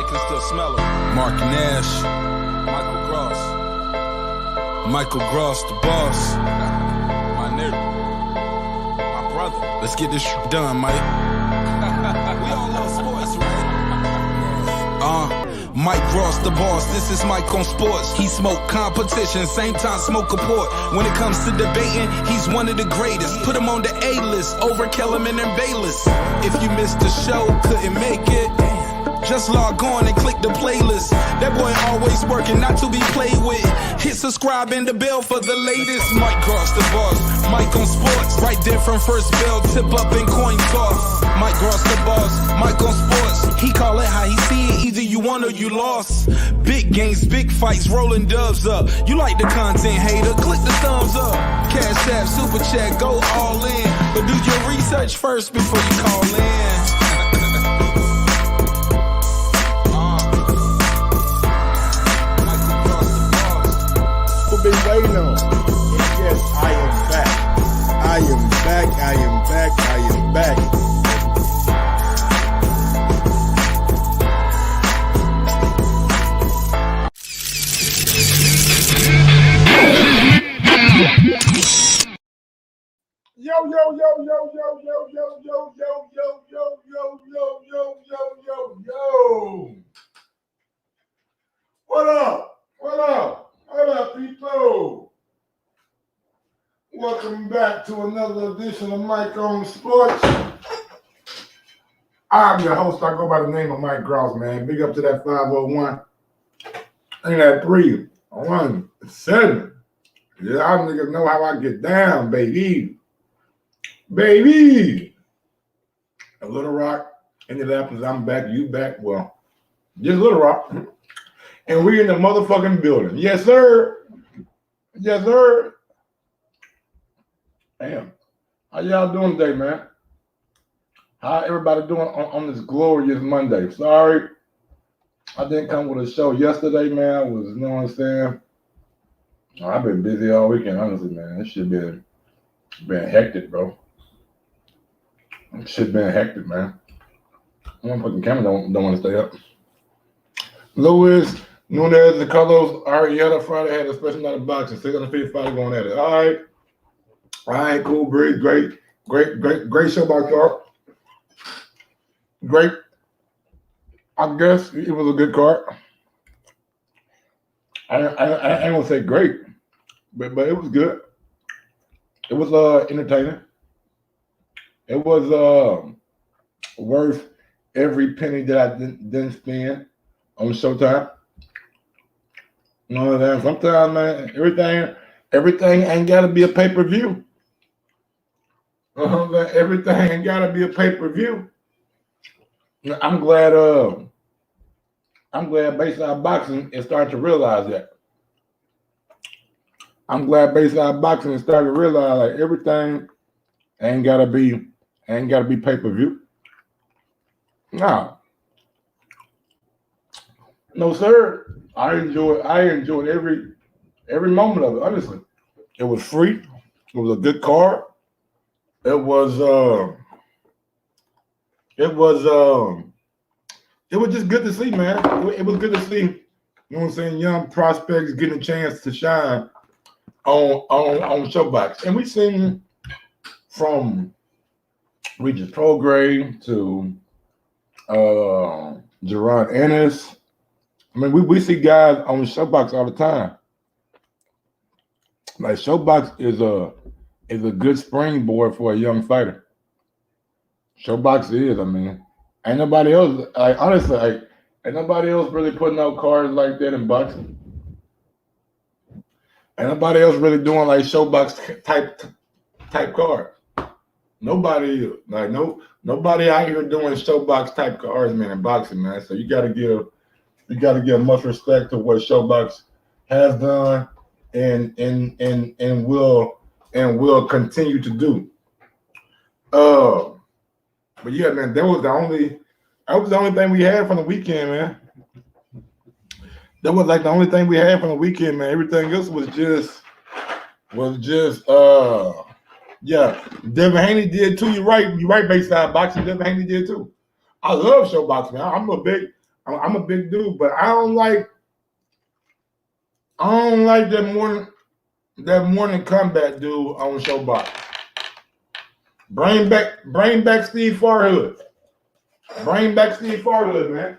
can still smell it. Mark Nash, Michael Gross, the boss. My nigga, my brother. Let's get this shit done, Mike. We all love sports, right? Mike Ross, the boss. This is Mike on sports. He smoke competition, same time smoke a port. When it comes to debating, he's one of the greatest. Put him on the A-list over Kellerman and Bayless. If you missed the show, couldn't make it, just log on and click the playlist. That boy always working, not to be played with. Hit subscribe and the bell for the latest. Mike Gross, the boss. Mike on sports. Right there from first bell, tip up and coin toss. Mike Gross, the boss. Mike on sports. He call it how he see it. Either you won or you lost. Big games, big fights, rolling dubs up. You like the content, hater? Click the thumbs up. Cashapp, super chat, go all in. But do your research first before you call in. Been waiting on. And yes, I am back. I am back. I am back. I am back. Yo, yo, yo, yo, yo, yo, yo, yo, yo, yo, yo, yo, yo, yo, yo, yo, yo. What up? What up? What up, people? Welcome back to another edition of Mike on Sports. I'm your host. I go by the name of Mike Gross, man. Big up to that 501. And that 317. Yeah, y'all niggas know how I get down, baby. Baby. A Little Rock, Indianapolis, I'm back. You back. Well, just Little Rock. And we in the motherfucking building. Yes, sir. Yes, sir. Damn. How y'all doing today, man? How everybody doing on this glorious Monday? Sorry, I didn't come with a show yesterday, man. I was, you know what I'm saying? Oh, I've been busy all weekend, honestly, man. This shit been hectic, bro. This shit been hectic, man. My fucking camera don't want to stay up. Louis Nunez, the Carlos, Arietta Friday had a special night of boxing. 655 going at it. All right, cool, Breeze. Great show by Clark. Great. I guess it was a good card. I ain't gonna say great, but it was good. It was entertaining. It was worth every penny that I didn't spend on Showtime. You know what I'm saying? Sometimes, man, everything ain't gotta be a pay-per-view. Everything ain't gotta be a pay-per-view. I'm glad Bayside Boxing is starting to realize that. I'm glad Bayside Boxing is starting to realize like everything ain't gotta be pay-per-view. No, sir. I enjoyed every moment of it, honestly. It was free. It was a good card. It was just good to see, man. It was good to see, you know what I'm saying, young prospects getting a chance to shine on Showbox. And we've seen from Regis Prograde to Jerron Ennis. I mean, we see guys on Showbox all the time. Like Showbox is a good springboard for a young fighter. Showbox is, I mean, ain't nobody else, like honestly, like ain't nobody else really putting out cards like that in boxing. Ain't nobody else really doing like Showbox type cards. Nobody out here doing Showbox type cards, man, in boxing, man. So you gotta give much respect to what Showbox has done and will continue to do. But yeah, man, that was the only thing we had from the weekend, man. That was like the only thing we had from the weekend, man. Everything else was just yeah. Devin Haney did too. You're right, Bayside Boxing. Devin Haney did too. I love Showbox, man. I'm a big dude, but I don't like that morning comeback dude on Showbox. Bring back Steve Farhood. Bring back Steve Farhood, man.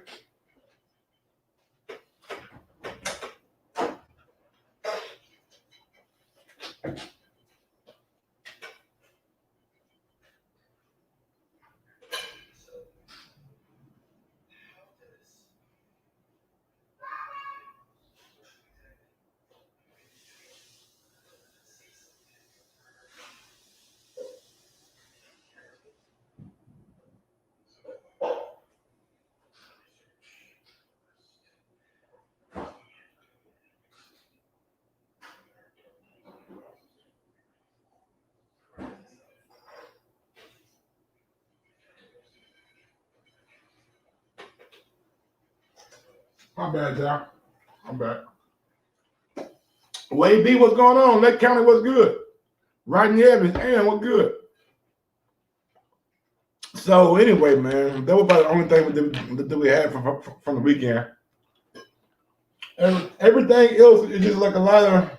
My bad, y'all. My bad. Wade B, what's going on? Lake County, what's good? Rodney Evans, and what's good? So anyway, man, that was about the only thing that we had from the weekend. And everything else is just like a lot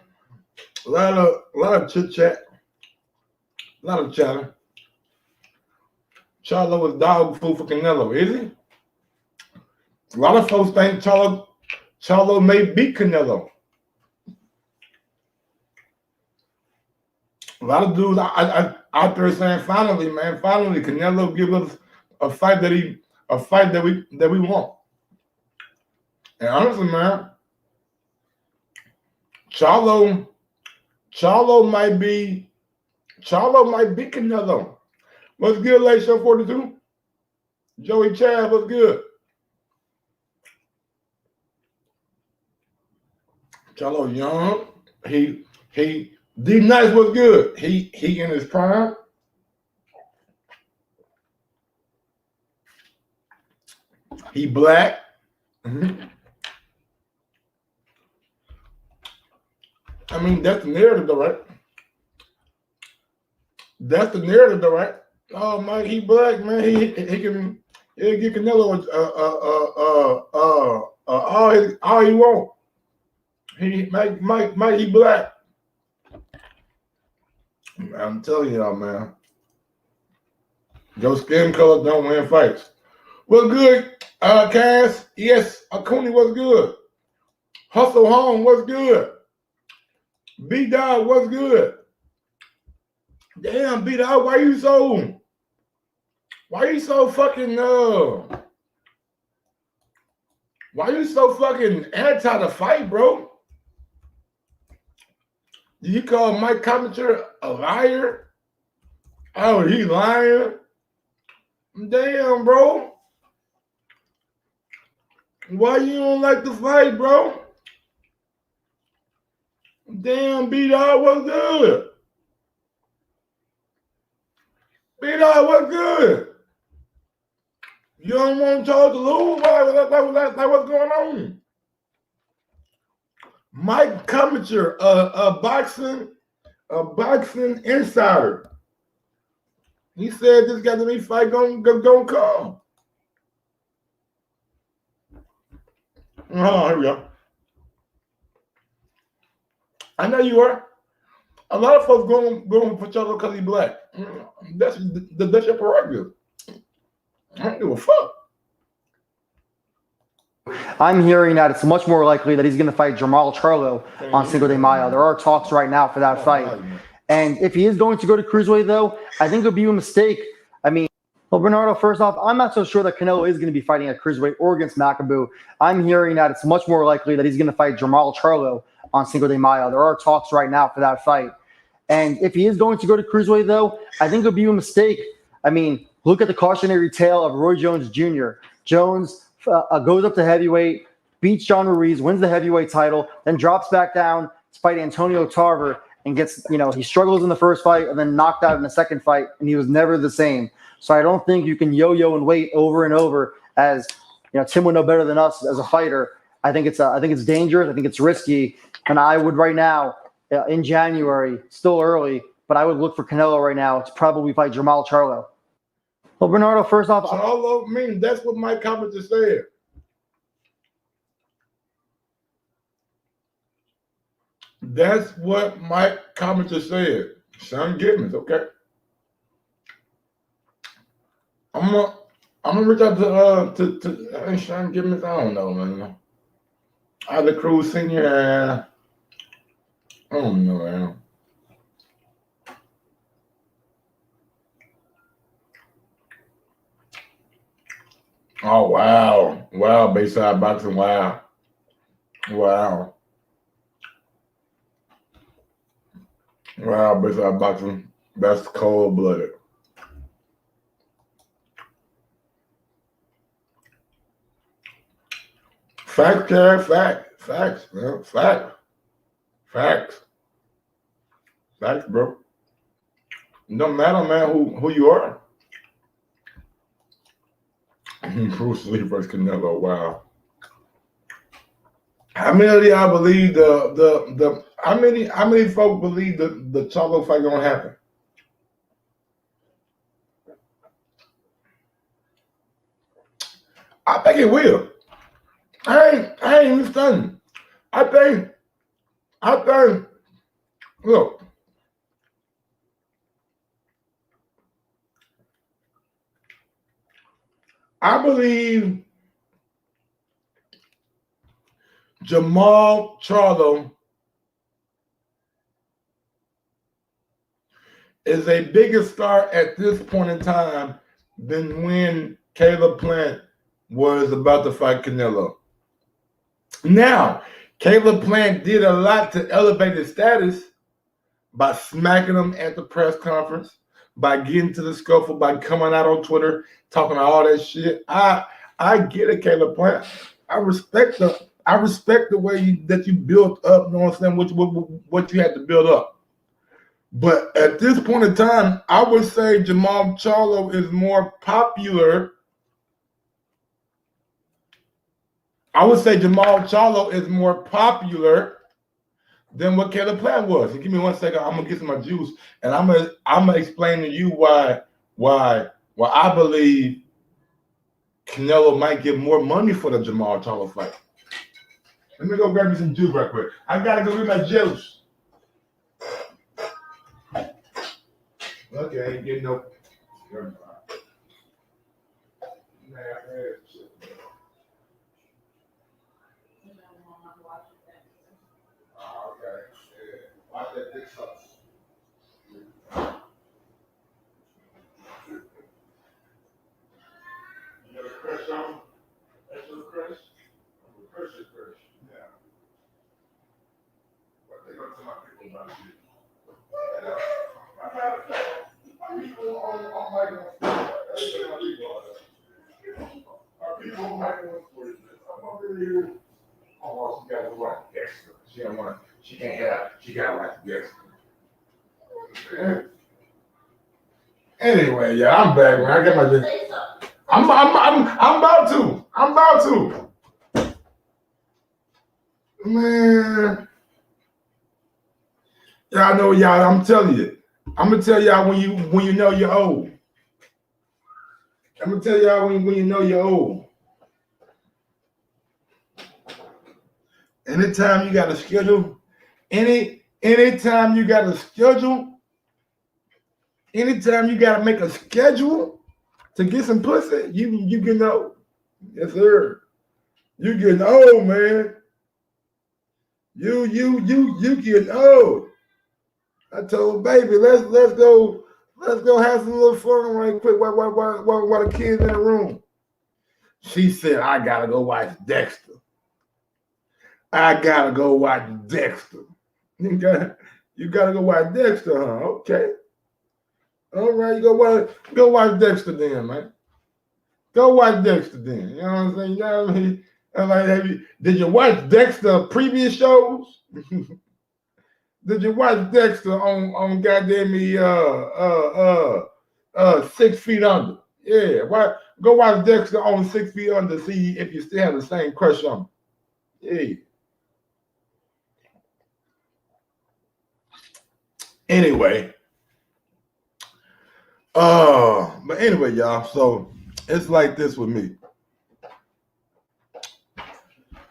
of chit chat, a lot of chatter. Charlo is dog food for Canelo, is he? A lot of folks think Charlo may beat Canelo. A lot of dudes out there saying, finally, Canelo give us a fight that we want. And honestly, man, Charlo might be Canelo. What's good, Late Show 42? Joey Chad, what's good? Charlo young. He D Nice was good. He in his prime. He black. Mm-hmm. I mean, that's the narrative, though, right? That's the narrative, though, right? Oh man, he black, man. He'll get Canelo all he want. He might he black. I'm telling y'all, man. Your skin color don't win fights. What's good, Cass? Yes, Acuna was good. Hustle Home was good. B-Dog was good. Damn, B-Dog, why you so fucking why you so fucking anti the fight, bro? Did you call Mike Commenter a liar? Oh, he lying? Damn, bro. Why you don't like the fight, bro? Damn, B-Dog, what's good? B-Dog, what's good? You don't want to talk to Lou? Like what's going on? Mike Commenter, a boxing insider. He said this got to be fight gonna come. Oh, here we go. I know you are. A lot of folks going for Charlo because he's black. That's your prerogative. I don't give a fuck. I'm hearing that it's much more likely that he's going to fight Jamal Charlo on Cinco de Mayo. There are talks right now for that fight. And if he is going to go to cruiserweight, though, I think it would be a mistake. I mean, well, Bernardo, first off, I'm not so sure that Canelo is going to be fighting at cruiserweight or against Macaboo. I'm hearing that it's much more likely that he's going to fight Jamal Charlo on Cinco de Mayo. There are talks right now for that fight. And if he is going to go to cruiserweight, though, I think it would be a mistake. I mean, look at the cautionary tale of Roy Jones Jr. Jones goes up to heavyweight, beats John Ruiz, wins the heavyweight title, then drops back down to fight Antonio Tarver and gets, he struggles in the first fight and then knocked out in the second fight, and he was never the same. So I don't think you can yo-yo and wait over and over as, Tim would know better than us as a fighter. I think it's dangerous. I think it's risky. And I would right now, in January, still early, but I would look for Canelo right now to probably fight Jamal Charlo. Well, Bernardo, first off, Charlo, that's what Mike Commenter said. That's what Mike commenter said. Sean Gibbons, okay. I'm gonna reach out to Sean Gibbons. I don't know, man. Either Cruz Senior. I don't know, man. Oh wow, Bayside boxing, wow. Bayside boxing. That's cold blooded. Facts, Kev, facts, man, facts, bro. It don't matter, man, who you are. Bruce Lee versus Canelo, wow. How many of y'all believe how many folks believe the Charlo fight gonna happen? I think it will. I ain't even stunned. I think, look, I believe Jamal Charlo is a bigger star at this point in time than when Caleb Plant was about to fight Canelo. Now, Caleb Plant did a lot to elevate his status by smacking him at the press conference, by getting to the scuffle, by coming out on Twitter, talking all that shit. I get it, Caleb Plant. I respect the way that you built up, you know what I'm saying, what you had to build up. But at this point in time, I would say Jamal Charlo is more popular. I would say Jamal Charlo is more popular than what Caleb Plant was. Give me 1 second. I'm gonna get some my juice, and I'm gonna explain to you why I believe Canelo might get more money for the Jamal Charlo fight. Let me go grab me some juice right quick. I gotta go get my juice. Okay, I ain't getting no. Watch that big sauce. You got a crush on? That's your crush? Crush is crush. Yeah. What they gonna tell my people about you? My people on my people on my I'm over here. Oh, she got to watch Dexter. She don't want. She can't have. She got to watch Dexter. Anyway, yeah, I'm back, man. I got my. I'm about to. Man, y'all know, y'all. I'm telling you. I'm gonna tell y'all when you know you're old. I'm gonna tell y'all when you know you're old. Anytime you got a schedule, anytime you got a schedule, anytime you got to make a schedule to get some pussy, you getting old. Yes, sir. You getting old, man. You getting old. I told baby, let's go have some little fun right quick while the kids in the room. She said, I gotta go watch Dexter. I gotta go watch Dexter. You gotta go watch Dexter, huh? Okay. All right, you go watch Dexter then, man. Go watch Dexter then. You know what I'm saying? You know what I mean? I'm like, did you watch Dexter previous shows? Did you watch Dexter on goddamn me 6 feet under? Yeah, go watch Dexter on 6 feet under, see if you still have the same crush on him. Yeah. Anyway. But anyway, y'all, so it's like this with me.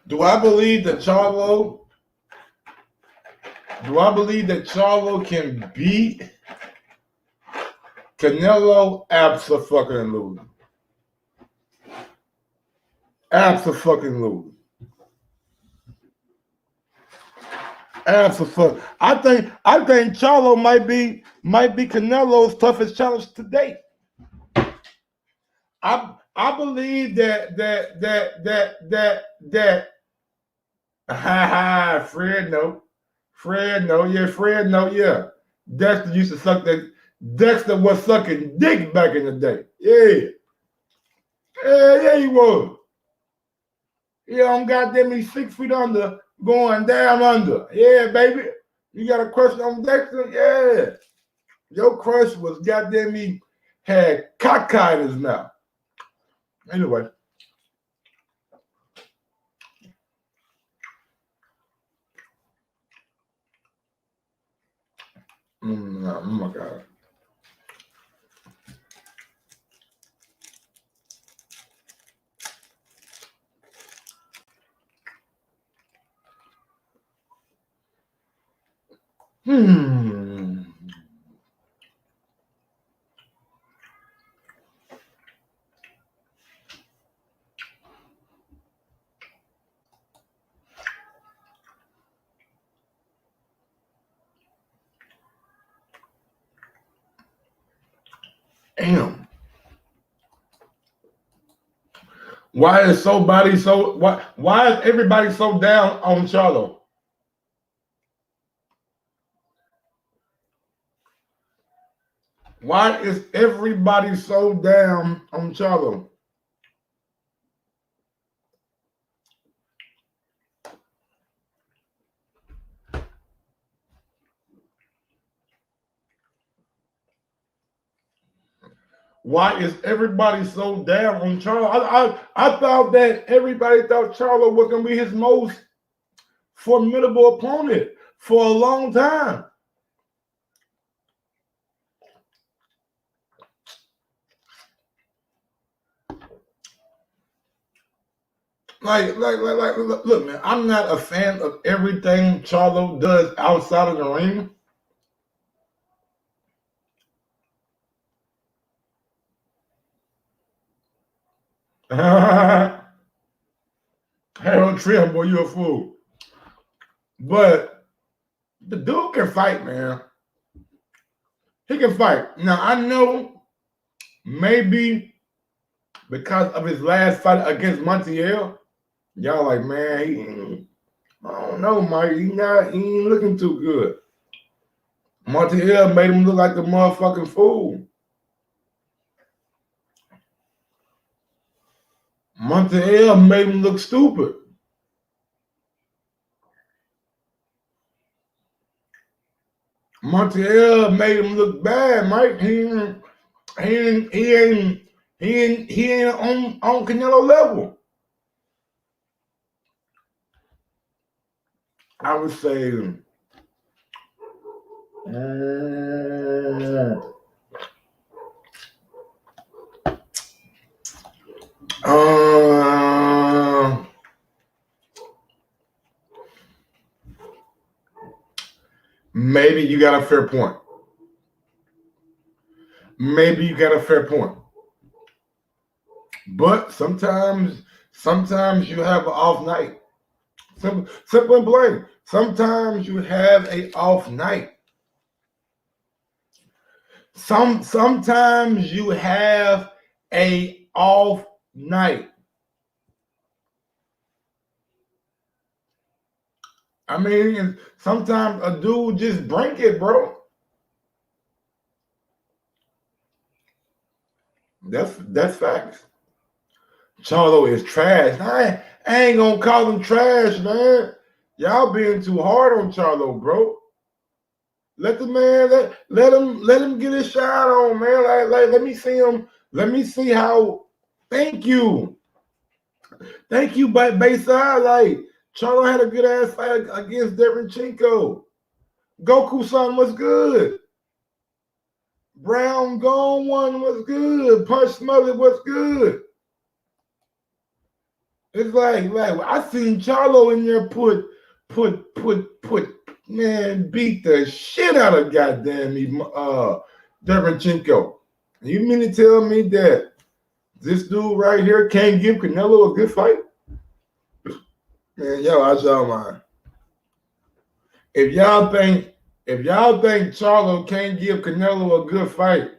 Do I believe that Charlo Do I believe that Charlo can beat Canelo? Abso-fucking-lutely. Abso-fucking-lutely. Absolutely. I think Charlo might be Canelo's toughest challenge to date. I believe that Fred no, yeah. Dexter used to suck that. Dexter was sucking dick back in the day. Yeah, he was. Yeah, I'm goddamn me 6 feet under, going down under. Yeah, baby. You got a crush on Dexter? Yeah. Your crush was goddamn me had caca in his mouth. Anyway. Oh my God. Damn. Why is everybody so down on Charlo? Why is everybody so down on Charlo? Why is everybody so down on Charlo? I thought that everybody thought Charlo was going to be his most formidable opponent for a long time. Look, man, I'm not a fan of everything Charlo does outside of the ring. Harold Trim, boy, you a fool. But the dude can fight, man. He can fight. Now, I know maybe because of his last fight against Montiel, y'all like, man, I don't know, Mike. He ain't looking too good. Montiel made him look like the motherfucking fool. Montiel made him look stupid. Montiel made him look bad, Mike. He ain't on Canelo level. I would say maybe you got a fair point. But sometimes you have an off night. Simple and plain. Sometimes you have an off night. Sometimes you have a off night. I mean, sometimes a dude just break it, bro. That's facts. Charlo is trash. I ain't gonna call him trash, man. Y'all being too hard on Charlo, bro. Let the man let him get his shot on, man. Like let me see him. Let me see how. Thank you, Bayside. Like Charlo had a good ass fight against Derenchenko. Goku-san was good. Brown Gone one was good. Punch Smothered was good. It's like I seen Charlo in there put man, beat the shit out of goddamn Derevyanchenko. You mean to tell me that this dude right here can't give Canelo a good fight? Man, yo, I y'all mind. If y'all think Charlo can't give Canelo a good fight,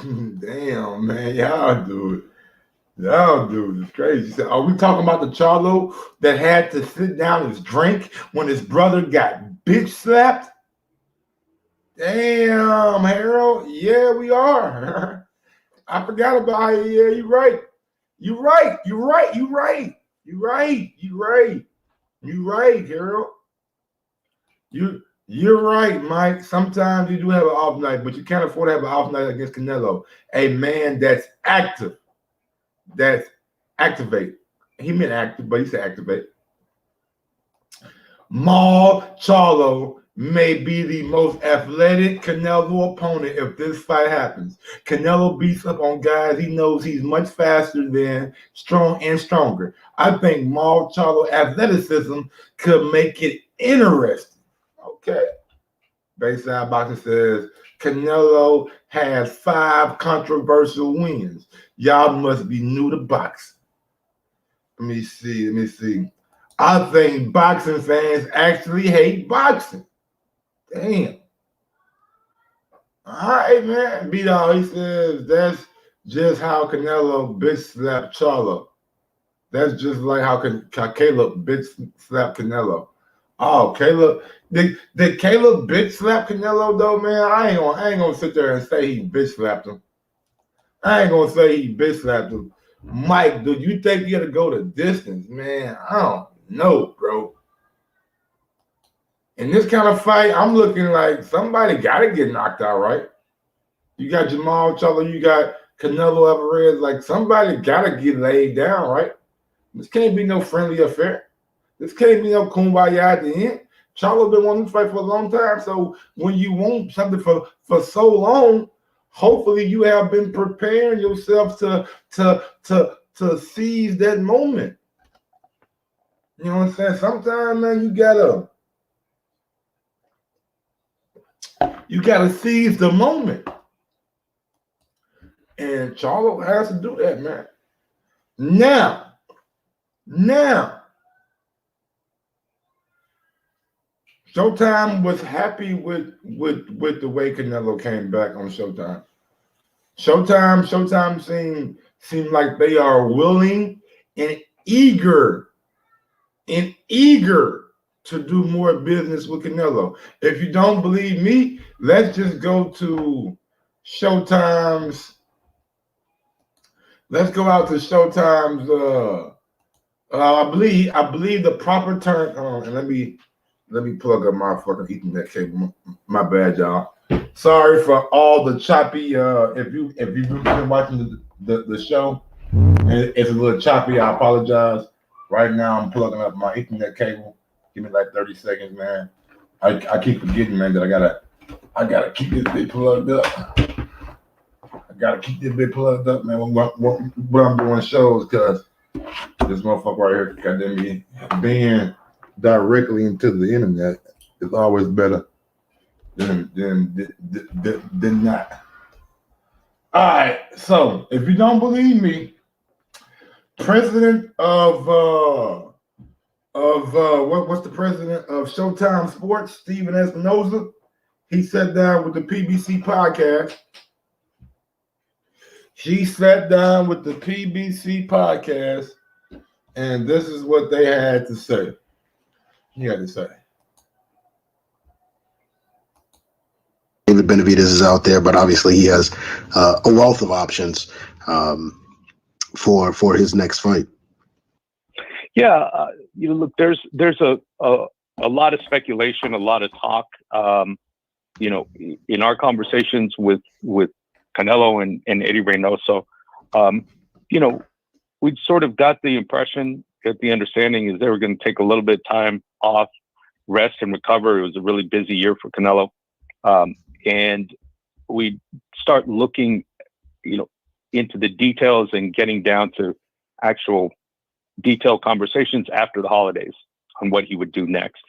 damn, man, y'all do it. Y'all dude is crazy. So are we talking about the Charlo that had to sit down and drink when his brother got bitch slapped? Damn, Harold. Yeah, we are. I forgot about it. Yeah, you're right. You're right. You're right. You're right. You're right. You're right. You're right, Harold. You're right, Mike. Sometimes you do have an off night, but you can't afford to have an off night against Canelo, a man that's active. That's activate. He meant active, but he said activate. Charlo may be the most athletic Canelo opponent if this fight happens. Canelo beats up on guys he knows he's much faster than, strong and stronger. I think Charlo athleticism could make it interesting. Okay. Bayside Boxing says Canelo has 5 controversial wins. Y'all must be new to boxing. Let me see. I think boxing fans actually hate boxing. Damn. All right, man. B-Dog, he says that's just how Canelo bitch slapped Charlo. That's just like how Caleb bitch slapped Canelo. Oh, Caleb. Did Caleb bitch slap Canelo though, man? I ain't gonna sit there and say he bitch slapped him. I ain't gonna say he bitch slapped him. Mike, do you think you got to go the distance, man? I don't know, bro. In this kind of fight, I'm looking like somebody got to get knocked out, right? You got Jamal Charlo, you got Canelo Alvarez. Like somebody got to get laid down, right? This can't be no friendly affair. This can't be no kumbaya at the end. Charlo been wanting to fight for a long time, so when you want something for so long, hopefully you have been preparing yourself to seize that moment. You know what I'm saying? Sometimes, man, you gotta seize the moment. And Charlo has to do that, man. Now, Showtime was happy with the way Canelo came back on Showtime. Showtime seemed like they are willing and eager to do more business with Canelo. If you don't believe me, let's just go to Showtime's. Let's go out to Showtime's. I believe the proper term. And let me plug up my fucking Ethernet cable. My bad, y'all. Sorry for all the choppy. If you've been watching the show, and it's a little choppy, I apologize. Right now, I'm plugging up my Ethernet cable. Give me like 30 seconds, man. I keep forgetting, man, that I gotta keep this bit plugged up. Man. When I'm doing shows, because this motherfucker right here, goddamn me, being directly into the internet is always better than not. All right, so if you don't believe me, president of what's the president of Showtime Sports, Steven Espinoza, he sat down with the PBC podcast. She sat down with the PBC podcast, and this is what they had to say. He had to say. David Benavidez is out there, but obviously he has a wealth of options for his next fight. Yeah, look, there's a lot of speculation, a lot of talk. In our conversations with Canelo and Eddie Reynoso, we sort of got the impression that the understanding is they were going to take a little bit of time off, rest and recover. It was a really busy year for Canelo. And we start looking, into the details and getting down to actual detailed conversations after the holidays. on what he would do next.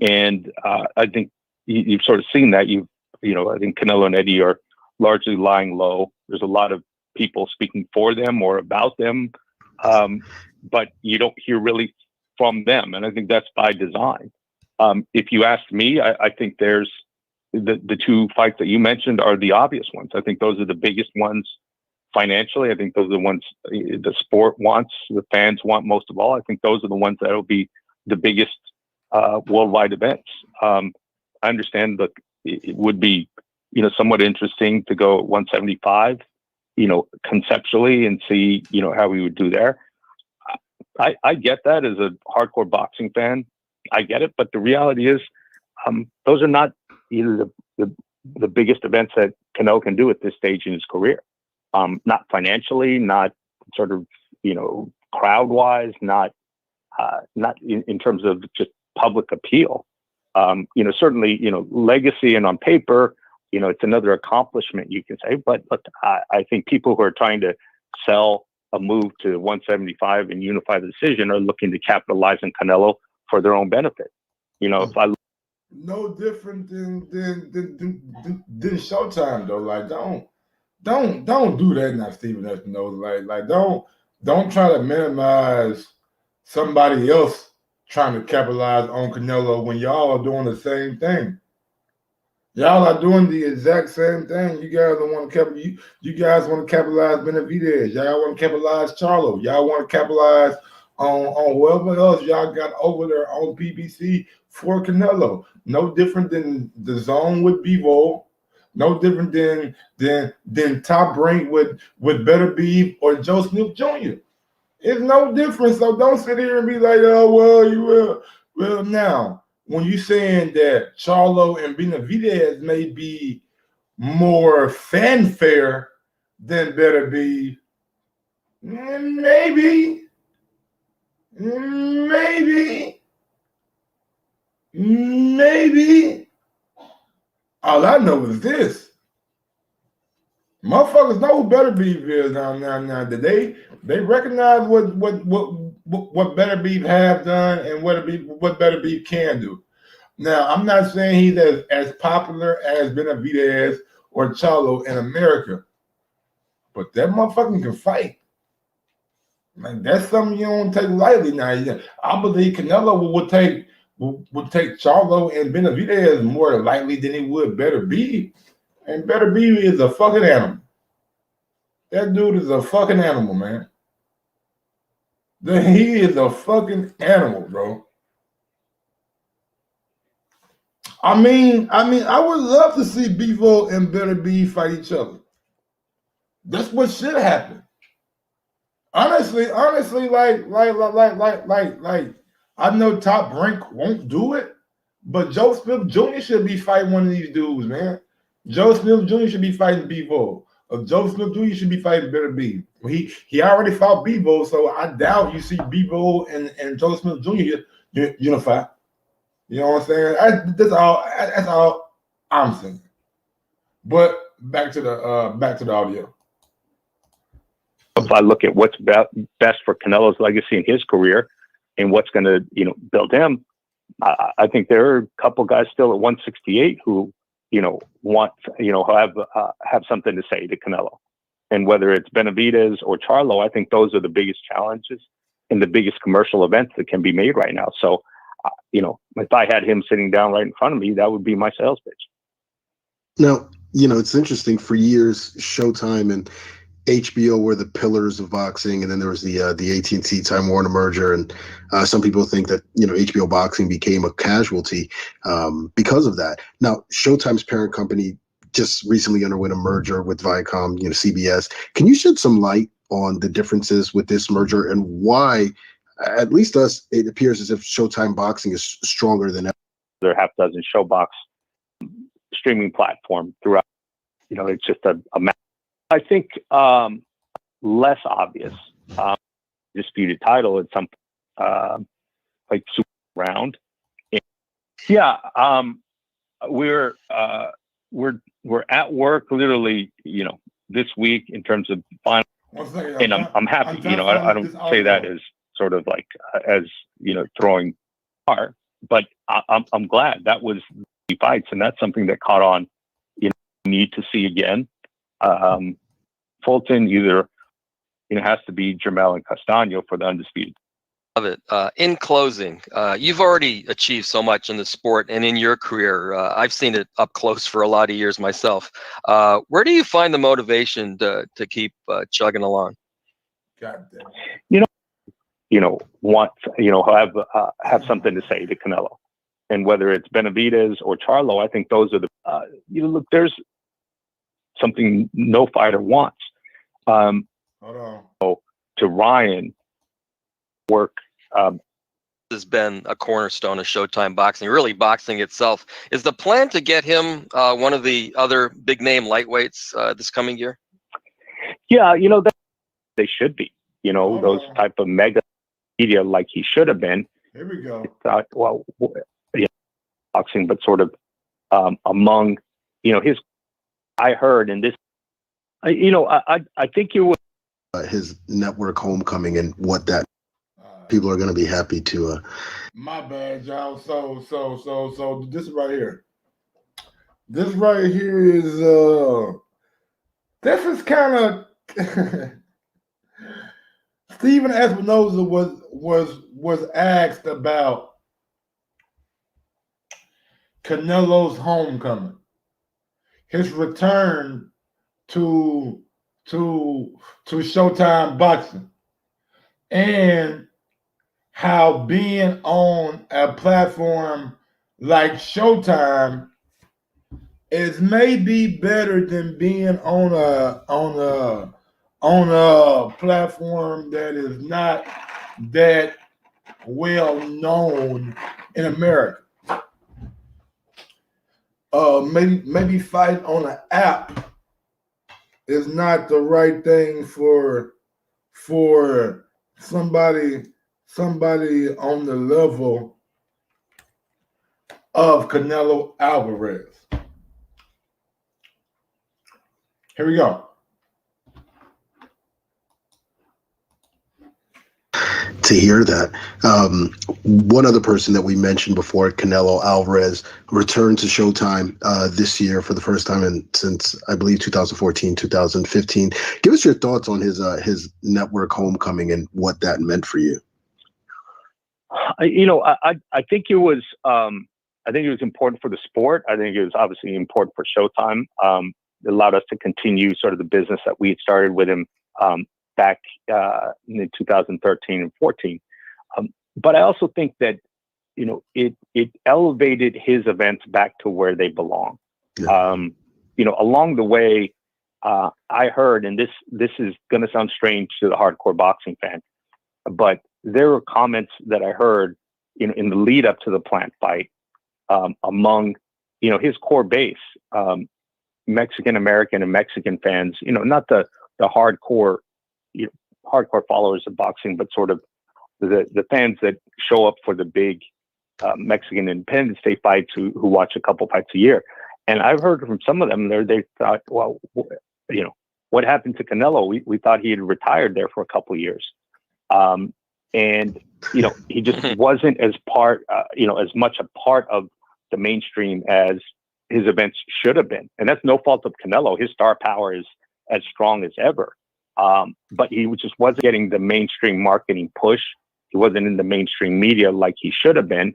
And I think you've sort of seen that. I think Canelo and Eddie are largely lying low. There's a lot of people speaking for them or about them, but you don't hear really from them. And I think that's by design. If you ask me, I think there's the two fights that you mentioned are the obvious ones. I think those are the biggest ones financially. I think those are the ones the sport wants, the fans want most of all. I think those are the ones that will be the biggest worldwide events. I understand that it would be, somewhat interesting to go at 175, conceptually and see, how we would do there. I get that as a hardcore boxing fan. I get it. But the reality is, those are not either the biggest events that Canelo can do at this stage in his career. Not financially, not sort of, crowd wise, not in terms of just public appeal. Certainly, legacy and on paper, it's another accomplishment you can say, but look, I think people who are trying to sell a move to 175 and unify the decision are looking to capitalize on Canelo for their own benefit. If I no different than Showtime though. Like don't do that now, Stephen Espinosa. Like don't try to minimize somebody else trying to capitalize on Canelo when y'all are doing the same thing. Y'all are doing the exact same thing. You guys don't want to you guys want to capitalize Benavidez. Y'all want to capitalize Charlo. Y'all want to capitalize on whoever else y'all got over there on PBC for Canelo. No different than the zone with Bivol. No different than Top Rank with Better Beef or Joe Smith Jr. It's no difference. So don't sit here and be like, oh, well, you will. Well, now, when you're saying that Charlo and Benavidez may be more fanfare than Better Beef, maybe. All I know is this. Motherfuckers know who Better Beef is now. They recognize what Better Beef have done and what Better Beef can do. Now, I'm not saying he's as popular as Benavidez or Charlo in America, but that motherfucker can fight. Like that's something you don't take lightly now. I believe Canelo would take Charlo and Benavidez more lightly than he would Better Beef. And Better Beef is a fucking animal. That dude is a fucking animal, man. He is a fucking animal, bro. I mean, I would love to see Bivol and Better Beef fight each other. That's what should happen. Honestly, like, I know Top Rank won't do it, but Joe Smith Jr. should be fighting one of these dudes, man. Joe Smith Jr. should be fighting Bivol. Joe Smith Jr. should be fighting Better Beef. He already fought Bivol, so I doubt you see Bivol and Joe Smith Jr. unify. You know what I'm saying? That's all I'm saying. But back to the audio. If I look at what's best for Canelo's legacy in his career and what's going to, build him, I think there are a couple guys still at 168 who, want, have something to say to Canelo. And whether it's Benavidez or Charlo, I think those are the biggest challenges and the biggest commercial events that can be made right now. So, if I had him sitting down right in front of me, that would be my sales pitch. Now, it's interesting. For years, Showtime and HBO were the pillars of boxing, and then there was the AT&T Time Warner merger, and some people think that HBO boxing became a casualty because of that. Now, Showtime's parent company just recently underwent a merger with Viacom, CBS. Can you shed some light on the differences with this merger and why, at least us, it appears as if Showtime boxing is stronger than ever? There are half dozen Showbox streaming platform throughout. It's just a I think less obvious disputed title at some like super round. And yeah, we're at work literally, this week in terms of final. And I'm happy. I don't say that as sort of like as throwing are, but I'm glad that was the fights, and that's something that caught on. Need to see again. Fulton either has to be Jermell and Castano for the undisputed. Love it. In closing, you've already achieved so much in the sport and in your career. I've seen it up close for a lot of years myself. Where do you find the motivation to keep chugging along? God damn. Have something to say to Canelo, and whether it's Benavidez or Charlo, I think those are the. Look, there's something no fighter wants. Hold on. To Ryan. Work has been a cornerstone of Showtime boxing, really boxing itself. Is the plan to get him one of the other big name lightweights this coming year? Yeah, they should be. Those type of mega media like he should have been. Here we go. Boxing, but sort of among his. I heard in this. I think you would. His network homecoming and what that. People are going to be happy to. My bad, y'all. So this right here. This right here is this is kind of Stephen Espinoza was asked about Canelo's homecoming, his return to Showtime boxing, and how being on a platform like Showtime is maybe better than being on a platform that is not that well known in America. Maybe fight on an app is not the right thing for somebody on the level of Canelo Alvarez. Here we go. To hear that. One other person that we mentioned before, Canelo Alvarez, returned to Showtime this year for the first time since, I believe, 2014, 2015. Give us your thoughts on his network homecoming and what that meant for you. I think it was important for the sport. I think it was obviously important for Showtime. It allowed us to continue sort of the business that we had started with him back in 2013 and 14. But I also think that it elevated his events back to where they belong. Yeah. Along the way, I heard, and this is going to sound strange to the hardcore boxing fan, but there were comments that I heard in the lead up to the Plant fight among his core base, Mexican American and Mexican fans, not the hardcore hardcore followers of boxing, but sort of the fans that show up for the big Mexican Independence Day fights who watch a couple fights a year. And I've heard from some of them they thought, well, what happened to Canelo? We thought he had retired there for a couple of years. And he just wasn't as as much a part of the mainstream as his events should have been. And that's no fault of Canelo. His star power is as strong as ever. But he just wasn't getting the mainstream marketing push. He wasn't in the mainstream media like he should have been.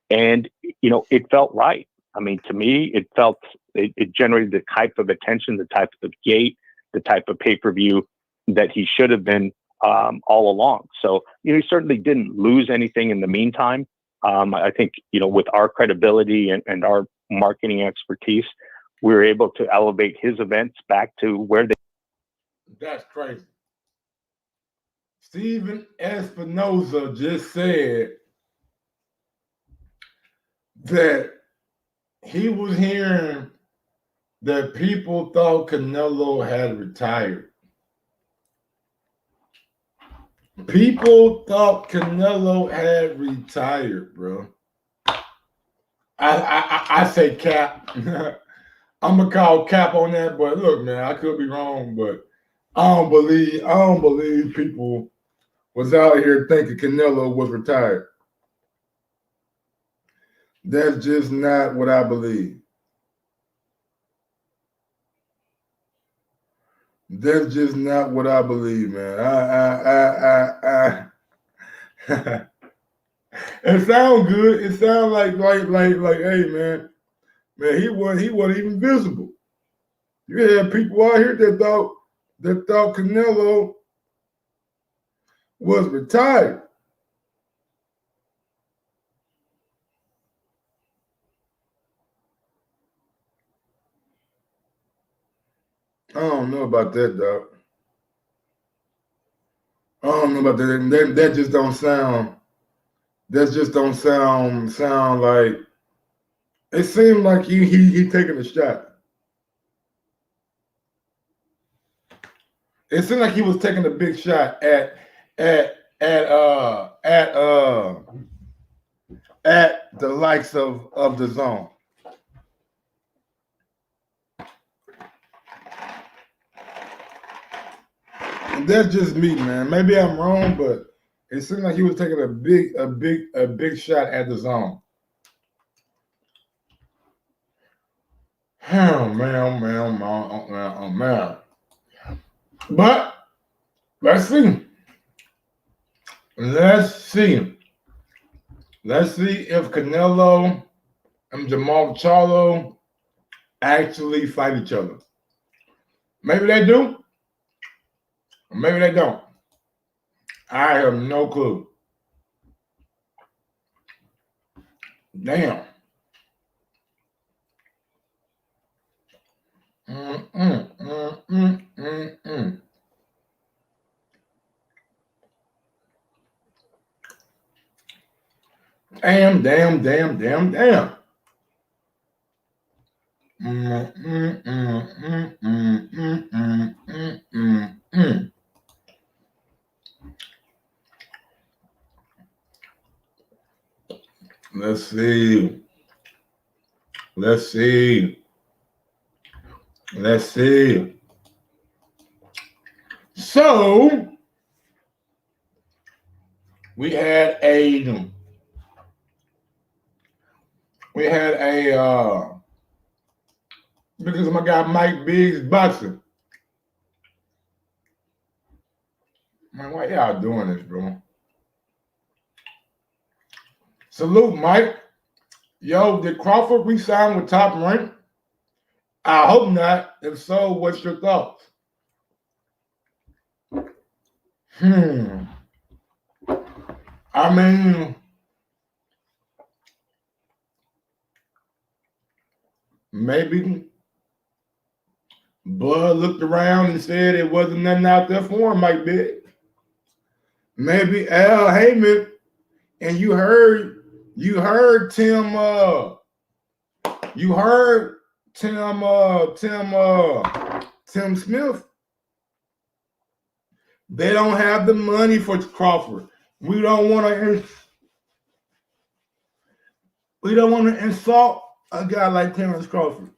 And, it felt right. I mean, to me, it generated the type of attention, the type of gate, the type of pay-per-view that he should have been all along. So, he certainly didn't lose anything in the meantime. I think, with our credibility and our marketing expertise, we were able to elevate his events back to where they. That's crazy. Stephen Espinoza just said that he was hearing that people thought Canelo had retired. People thought Canelo had retired, bro. I say cap. I'm gonna call cap on that, but look, man, I could be wrong, but I don't believe people was out here thinking Canelo was retired. That's just not what I believe. That's just not what I believe, man. It sounds good. It sounds like, hey, man, he wasn't even visible. You had people out here that thought Canelo was retired. I don't know about that, dog. I don't know about that. That just don't sound. That just don't sound like. It seemed like he taking a shot. It seemed like he was taking a big shot at the likes of the zone. And that's just me, man. Maybe I'm wrong, but it seemed like he was taking a big shot at the zone. Oh man. But let's see. Let's see if Canelo and Charlo actually fight each other. Maybe they do. Or maybe they don't. I have no clue. Damn. Damn. Let's see. So we had a because my guy Mike Biggs boxing. Man, why y'all doing this, bro? Salute, Mike. Yo, did Crawford re-sign with Top Rank? I hope not. If so, what's your thoughts? I mean, maybe Bud looked around and said it wasn't nothing out there for him, Mike Biggs. Maybe Al Heyman, and you heard Tim Smith. They don't have the money for Crawford. We don't want to insult a guy like Terrence Crawford.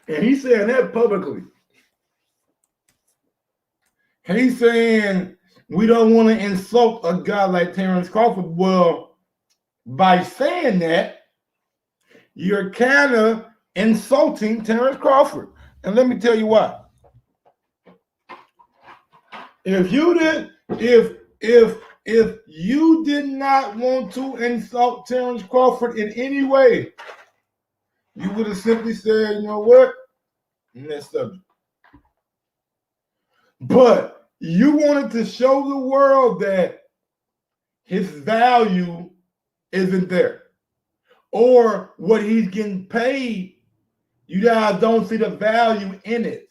And he's saying that publicly. He's saying we don't want to insult a guy like Terrence Crawford. Well, by saying that, you're kind of insulting Terrence Crawford. And let me tell you why. If you did not want to insult Terrence Crawford in any way, you would have simply said, you know what? Next subject. But you wanted to show the world that his value isn't there. Or what he's getting paid, you guys don't see the value in it.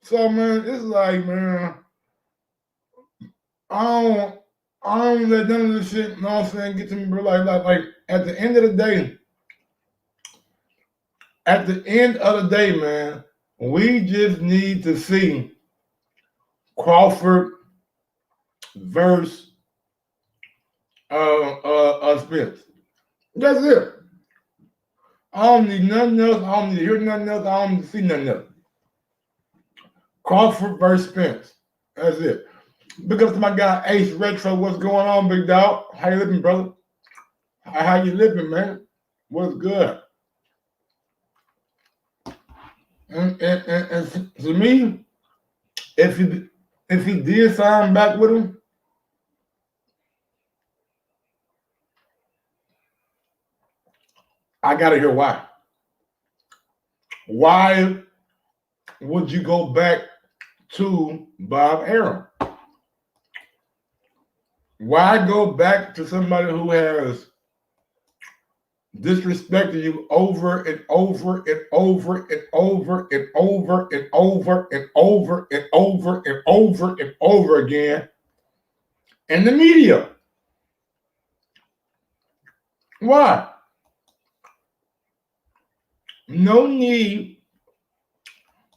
So, man, it's like, man, I don't let none of this shit, you know what I'm saying, get to me, bro. Like at the end of the day, man, we just need to see Crawford versus Spence. That's it. I don't need nothing else. I don't need to hear nothing else. I don't need to see nothing else. Crawford versus Spence. That's it. Big up to my guy Ace Retro. What's going on, big dog? How you living, brother? How you living, man? What's good? And to me, if he did sign back with him, I gotta hear why. Why would you go back to Bob Arum? Why go back to somebody who has disrespected you over and over and over and over and over and over and over and over and over and over again in the media? Why? No need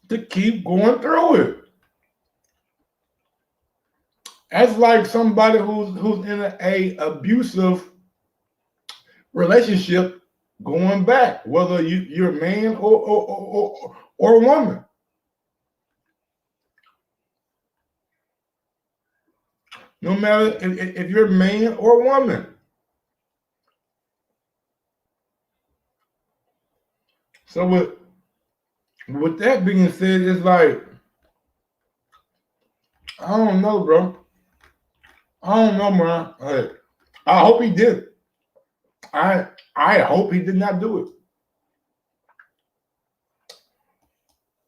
to keep going through it. That's like somebody who's in a abusive relationship going back, whether you're a man or a woman. No matter if you're a man or a woman. So with that being said, it's like, I don't know, bro. I don't know, man. I hope he did. I hope he did not do it.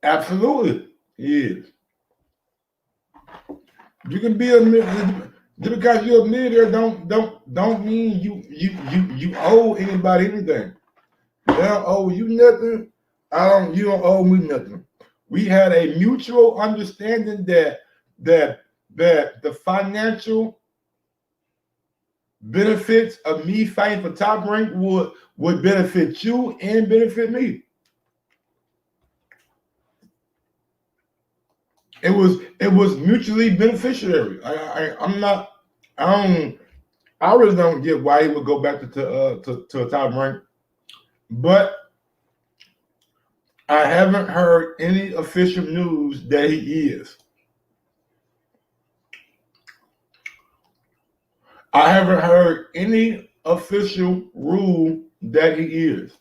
Absolutely, he is. You can be a millionaire. Just because you're a millionaire don't mean you owe anybody anything. They don't owe you nothing. You don't owe me nothing. We had a mutual understanding that the financial benefits of me fighting for Top Rank would benefit you and benefit me. It was mutually beneficiary. I really don't get why he would go back to a Top Rank, but I haven't heard any official news that he is. I haven't heard any official rule that he is.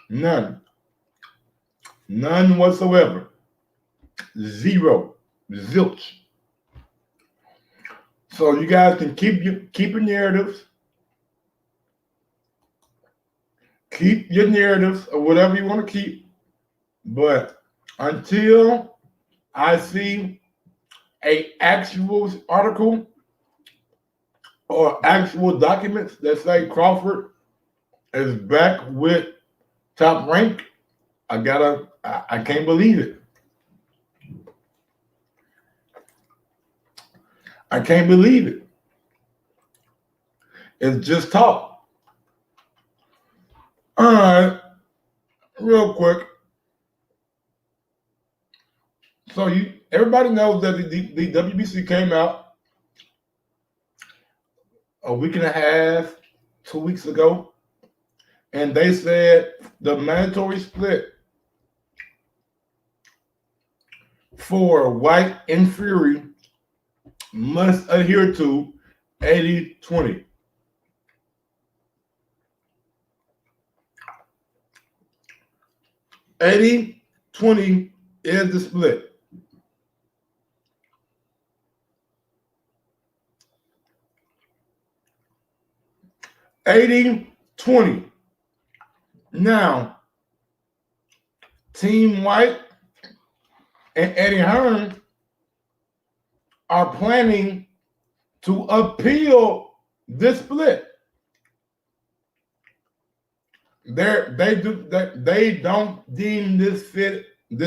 None. None whatsoever. Zero. Zilch. So you guys can keep your narratives. Keep your narratives or whatever you want to keep. But until I see an actual article or actual documents that say Crawford is back with Top Rank, I can't believe it. I can't believe it. It's just talk. All right, real quick. So everybody knows that the WBC came out a week and a half, 2 weeks ago, and they said the mandatory split for Whyte and Fury must adhere to 80-20. $80-20 is the split. $80-20. Now, Team Whyte and Eddie Hearn are planning to appeal this split. They don't deem this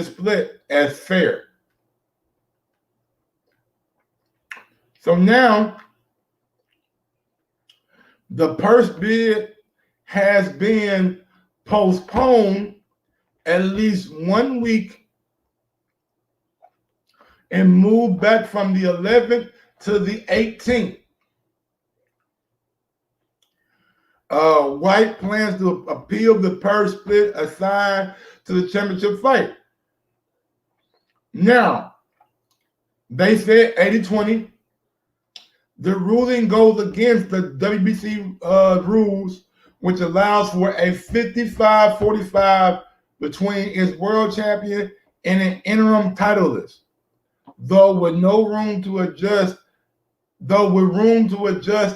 split as fair. So now the purse bid has been postponed at least 1 week and moved back from the 11th to the 18th. Whyte plans to appeal the purse split assigned to the championship fight. Now, They said 80-20. The ruling goes against the WBC rules, which allows for a 55-45 between its world champion and an interim titleist, though with room to adjust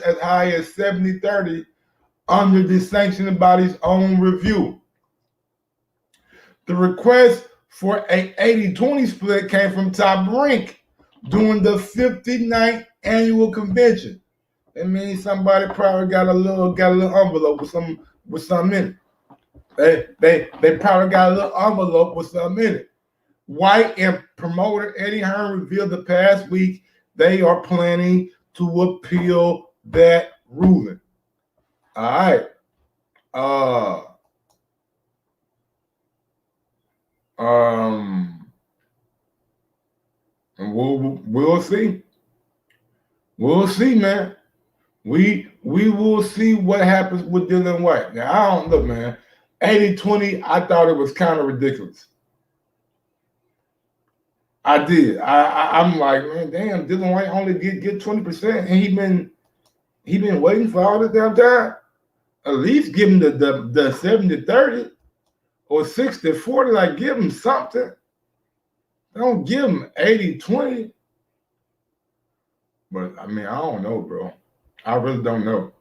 as high as 70-30 under the sanctioning body's own review. The request for a 80-20 split came from Top Rank during the 59th annual convention. It means somebody probably got a little envelope with some in it. They probably got a little envelope with some in it. Whyte and promoter Eddie Hearn revealed the past week they are planning to appeal that ruling. All right. We'll see. We'll see, man. We will see what happens with Dillian Whyte. Now, I don't know, man. 80-20, I thought it was kind of ridiculous. I did. I'm like, man, damn, Dillian Whyte only get 20%, and he been waiting for all this damn time. At least give him the 70-30 or 60-40. Like, give him something. Don't give him 80-20. But I mean, I don't know, bro. I really don't know.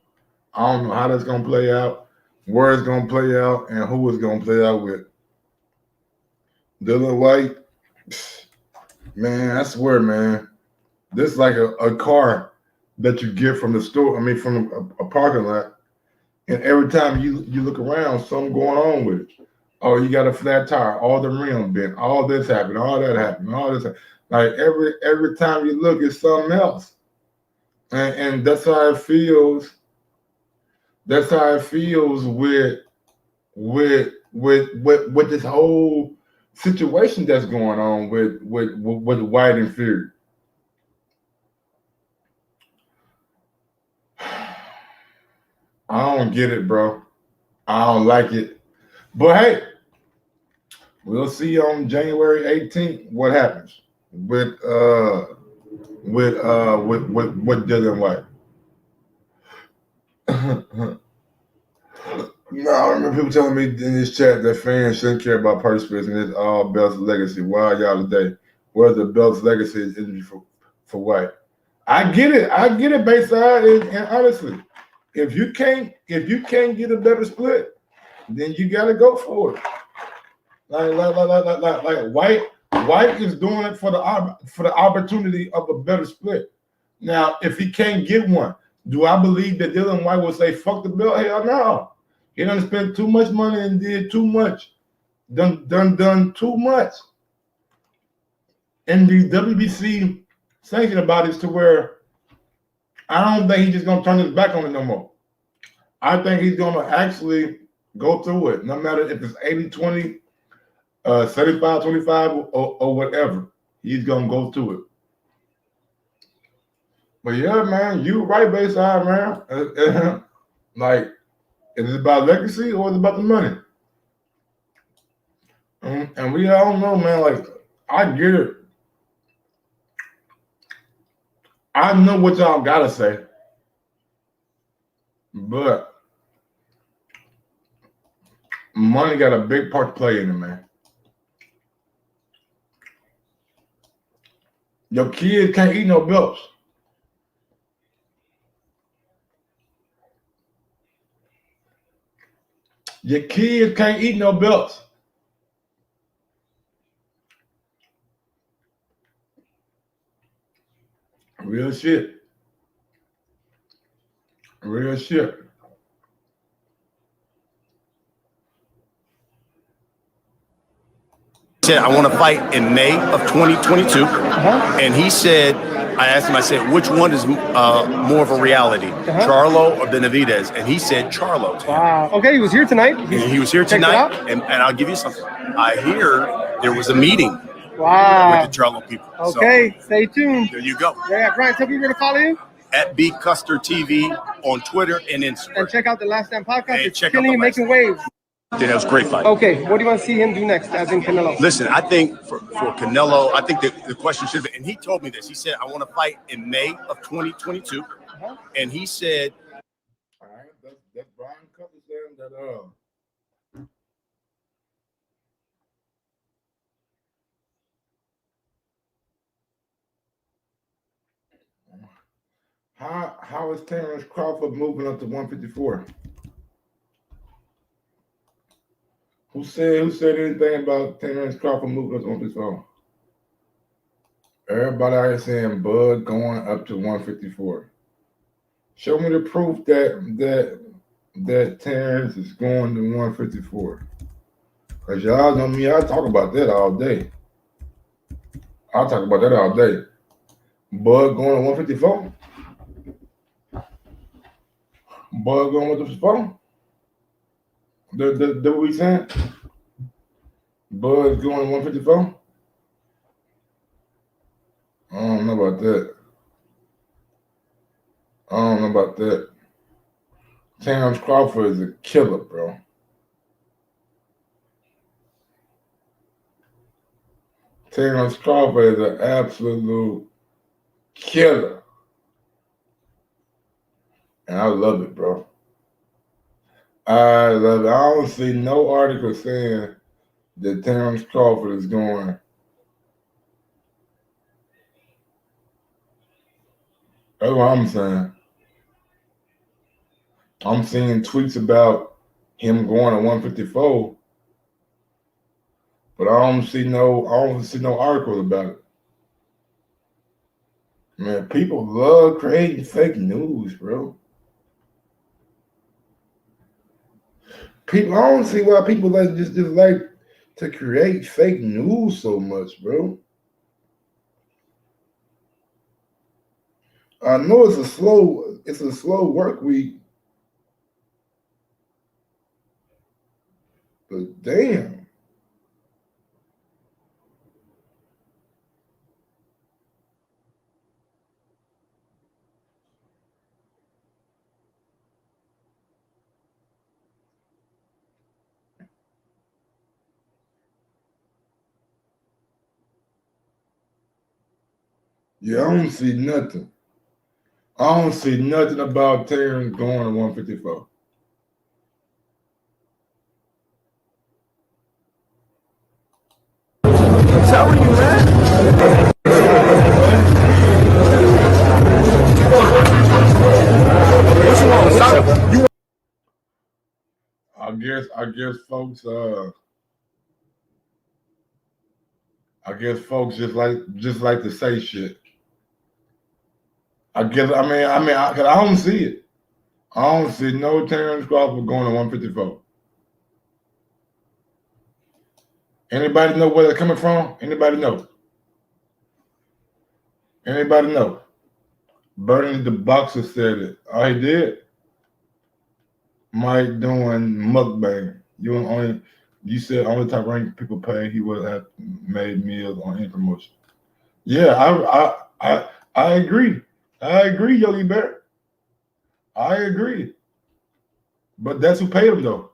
I don't know how that's gonna play out, where it's gonna play out, and who it's gonna play out with. Dillian Whyte, man, I swear, man, this is like a car that you get from the store. I mean, from a parking lot, and every time you look around, something going on with it. Oh, you got a flat tire, all the rims bent, all this happened, all that happened, all this happened. Like every time you look, it's something else. And that's how it feels. That's how it feels with this whole situation that's going on with Whyte and Fury. I don't get it, bro. I don't like it. But hey, we'll see on January 18th what happens with Dillian Whyte. No, I remember people telling me in this chat that fans shouldn't care about purse splits and it's all Belt's legacy. Why y'all today? Where's the Belt's legacy energy for Whyte? I get it, Bayside, and honestly, if you can't get a better split, then you gotta go for it. Like Whyte is doing it for the opportunity of a better split. Now, if he can't get one, do I believe that Dillian Whyte will say fuck the belt? Hell no. He done spent too much money and did too much. Done too much. And the WBC sanctioning bodies to where I don't think he's just gonna turn his back on it no more. I think he's gonna actually go through it, no matter if it's 80-20, 75-25, or whatever. He's gonna go through it. But yeah, man, you right, Bayside, man. Like, is it about legacy or is it about the money? And we all know, man, like, I get it. I know what y'all gotta say. But money got a big part to play in it, man. Your kids can't eat no belts. Your kids can't eat no belts. Real shit. Real shit. Said, I want to fight in May of 2022. And he said, I asked him, I said, which one is more of a reality, Charlo or Benavidez? And he said Charlo. Wow. Okay, he was here tonight. He was here tonight, and I'll give you something. I hear there was a meeting with the Charlo people. Okay, so, stay tuned. There you go. Yeah, Brian, tell people where to follow you. At B Custer TV on Twitter and Instagram. And check out the Last Stand podcast. Hey, it's killing, making waves. That was a great fight. Okay, what do you want to see him do next, as in Canelo? Listen, I think for Canelo, I think the question should be, and he told me this. He said, I want to fight in May of 2022. And he said, all right, that's Brian Cutler saying that how is Terrence Crawford moving up to 154? Who said anything about Terrence Crawford moving up to 154? Everybody out here saying Bud going up to 154. Show me the proof that Terrence is going to 154. Cause y'all know me, I talk about that all day. I'll talk about that all day. Bud going to 154. Bud going with the phone. That what we saying? Bud's going 154. I don't know about that. Terrence Crawford is a killer, bro. Terrence Crawford is an absolute killer. And I love it, bro. I love it. I don't see no article saying that Terrence Crawford is going. That's what I'm saying. I'm seeing tweets about him going to 154, but I don't see no articles about it. Man, people love creating fake news, bro. I don't see why people just like to create fake news so much, bro. I know it's a slow work week, but damn. Yeah, I don't see nothing. I don't see nothing about Terrence going to 154. I'm telling you, man. What you want? Stop. You I guess folks just like to say shit. I don't see it. I don't see no Terrence Crawford going to 154. Anybody know where they're coming from? Anybody know? Anybody know? Bernie the boxer said it. Oh, he did. Mike doing mukbang. You said only top ranked people pay. He would have made meals on any promotion. Yeah, I agree. I agree, Yogi Bear. I agree. But that's who paid him, though.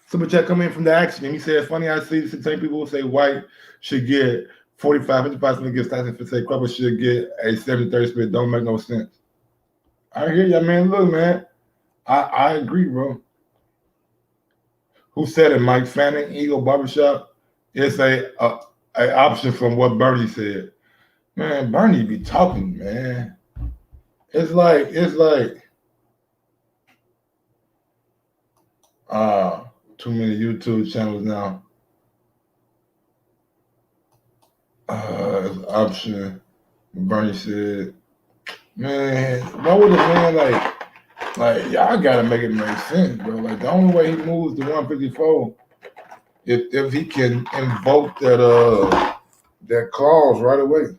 Super chat come in from the action. And he said, funny, I see the same people who say Whyte should get 45, 55 cents against Tyson for say Crawford should get a 70-30 split. Don't make no sense. I hear you, man. Look, man. I agree, bro. Who said it? Mike Fanning, Eagle Barbershop. It's a option from what Bernie said. Man, Bernie be talking, man. It's like too many YouTube channels now. It's an option. Bernie said, man, why would a man like y'all gotta make it make sense, bro? Like the only way he moves to 154 if he can invoke that clause right away.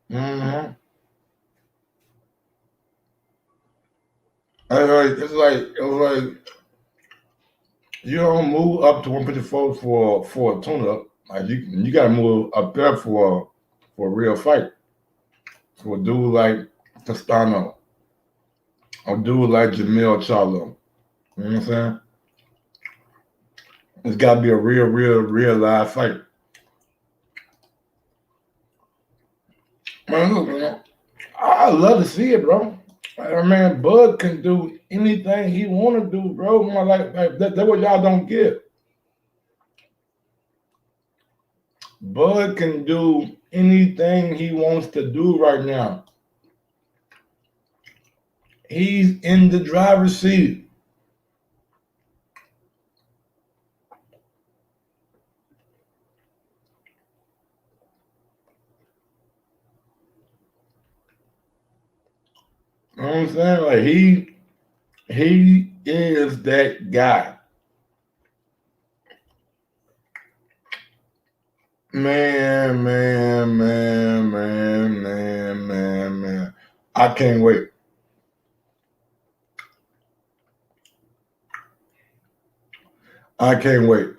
Mm-hmm. It's like you don't move up to 154 for a tune-up. Like you gotta move up there for a real fight. For a dude like Castano, a dude like Jamil Charlo. You know what I'm saying? It's got to be a real live fight. Man, look, man, I love to see it, bro. Man, Bud can do anything he want to do, bro. Man, like that's what y'all don't get. Bud can do anything he wants to do right now. He's in the driver's seat. You know what I'm saying? Like he is that guy. Man. I can't wait. I can't wait.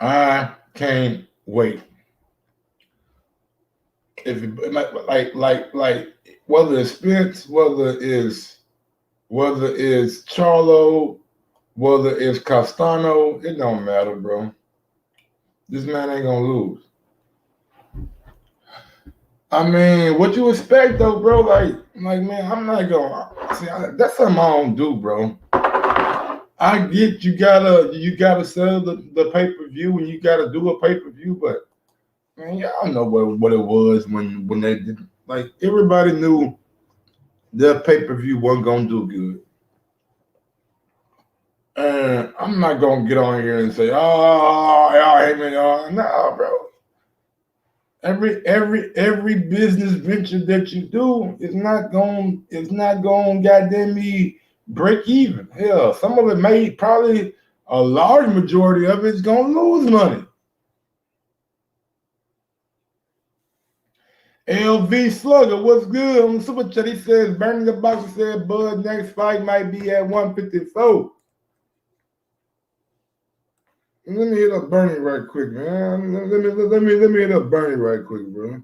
I can't wait. If it, like whether it's Spence, whether it's Charlo, whether it's Castano, it don't matter, bro. This man ain't gonna lose. I mean, what you expect though, bro? Like man, I'm not gonna see. That's something I don't do, bro. I get you gotta sell the pay-per-view and you gotta do a pay-per-view, but man, y'all know what it was when they did. Like everybody knew their pay-per-view wasn't gonna do good. And I'm not gonna get on here and say, "Oh, y'all hate me, y'all." Nah, bro. Every business venture that you do is not going goddamn me break even. Hell, some of it may probably a large majority of it's gonna lose money. LV Slugger, what's good? On the super chat, he says Bernie the Boxer said Bud next fight might be at 154. Let me hit up Bernie right quick, man. Let me hit up Bernie right quick, bro.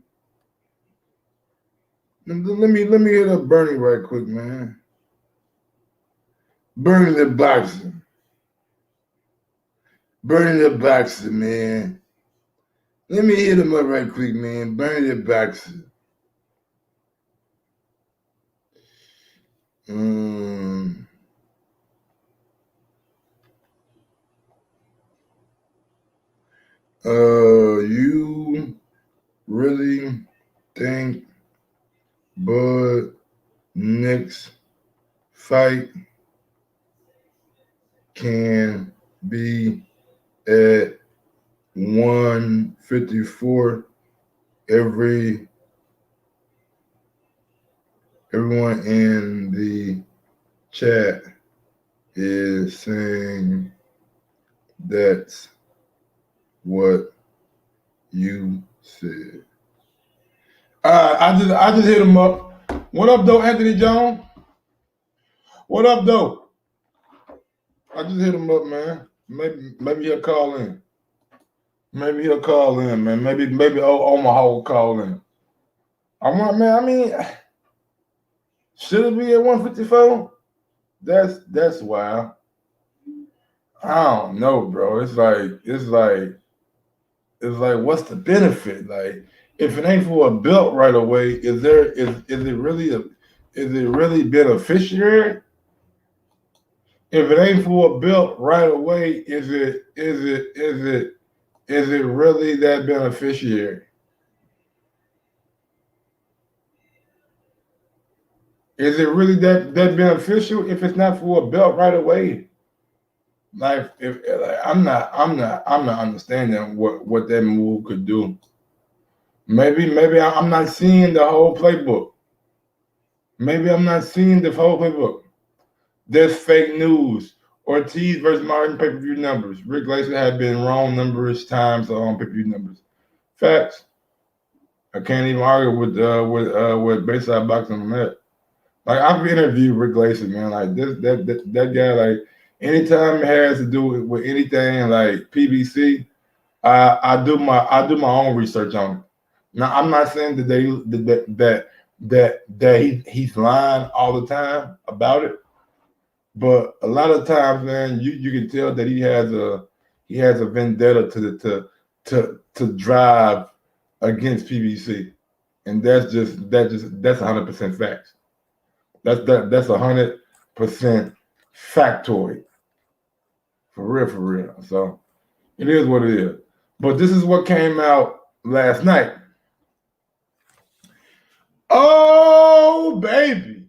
Let me hit up Bernie right quick, man. Bernie the Boxer. Bernie the Boxer, man. Let me hit him up right quick, man. Bernie the Boxer. You really think Bud next fight can be at 154? Everyone in the chat is saying that's what you said. I just hit him up. What up, though, Anthony Jones? What up, though? I just hit him up, man. Maybe he'll call in. Maybe he'll call in, man. Maybe Omaha will call in. Should it be at 154? That's wild. I don't know, bro. It's like, what's the benefit? Like, if it ain't for a belt right away, is it really beneficiary? If it ain't for a belt right away, is it really that beneficiary? Is it really that beneficial if it's not for a belt right away? Like, I'm not understanding what that move could do. Maybe I'm not seeing the whole playbook. Maybe I'm not seeing the whole playbook. There's fake news. Ortiz versus Martin pay-per-view numbers. Rick Glaser had been wrong numerous times on pay-per-view numbers. Facts. I can't even argue with Bayside Boxing on that. Like, I've interviewed Rick Glaser, man. Like that guy, like anytime it has to do with anything like PBC, I do my own research on it. Now, I'm not saying that he's lying all the time about it. But a lot of times, man, you can tell that he has a vendetta to drive against PBC, and that's 100% facts. That's 100% factoid. For real. So it is what it is. But this is what came out last night. Oh, baby.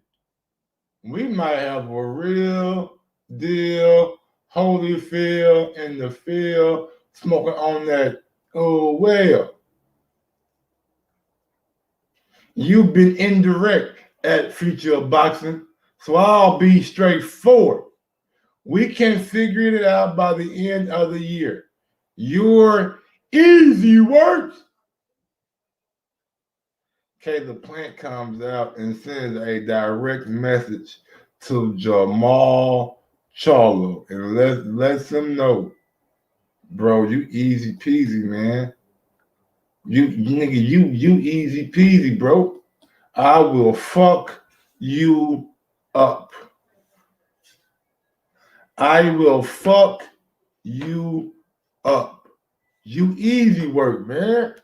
We might have a real deal Holyfield in the field smoking on that. Oh, well. You've been indirect at Future of Boxing, so I'll be straightforward. We can figure it out by the end of the year. Your easy works. Caleb Plant comes out and sends a direct message to Jamal Charlo and lets him know, bro, you easy peasy, man. You easy peasy, bro. I will fuck you up. I will fuck you up. You easy work, man.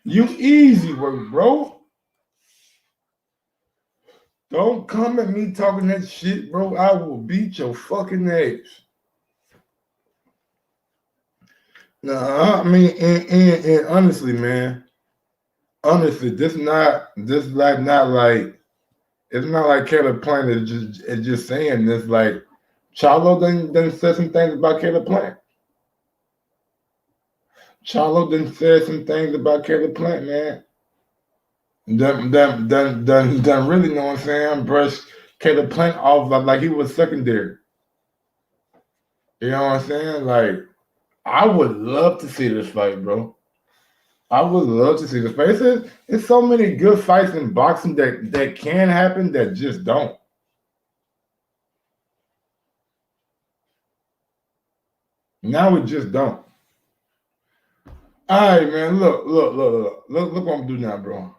You easy work, bro. Don't come at me talking that shit, bro. I will beat your fucking ass. Nah, I mean, and honestly, man, honestly, it's not like Caleb Plant is just saying this. Like Charlo done said some things about Caleb Plant. Charlo done said some things about Caleb Plant, man. Done really know what I'm saying? Brush Caleb Plant off like he was secondary. You know what I'm saying? Like, I would love to see this fight, bro. I would love to see this fight. It's so many good fights in boxing that can happen that just don't. Now it just don't. All right, man. Look what I'm doing now, bro.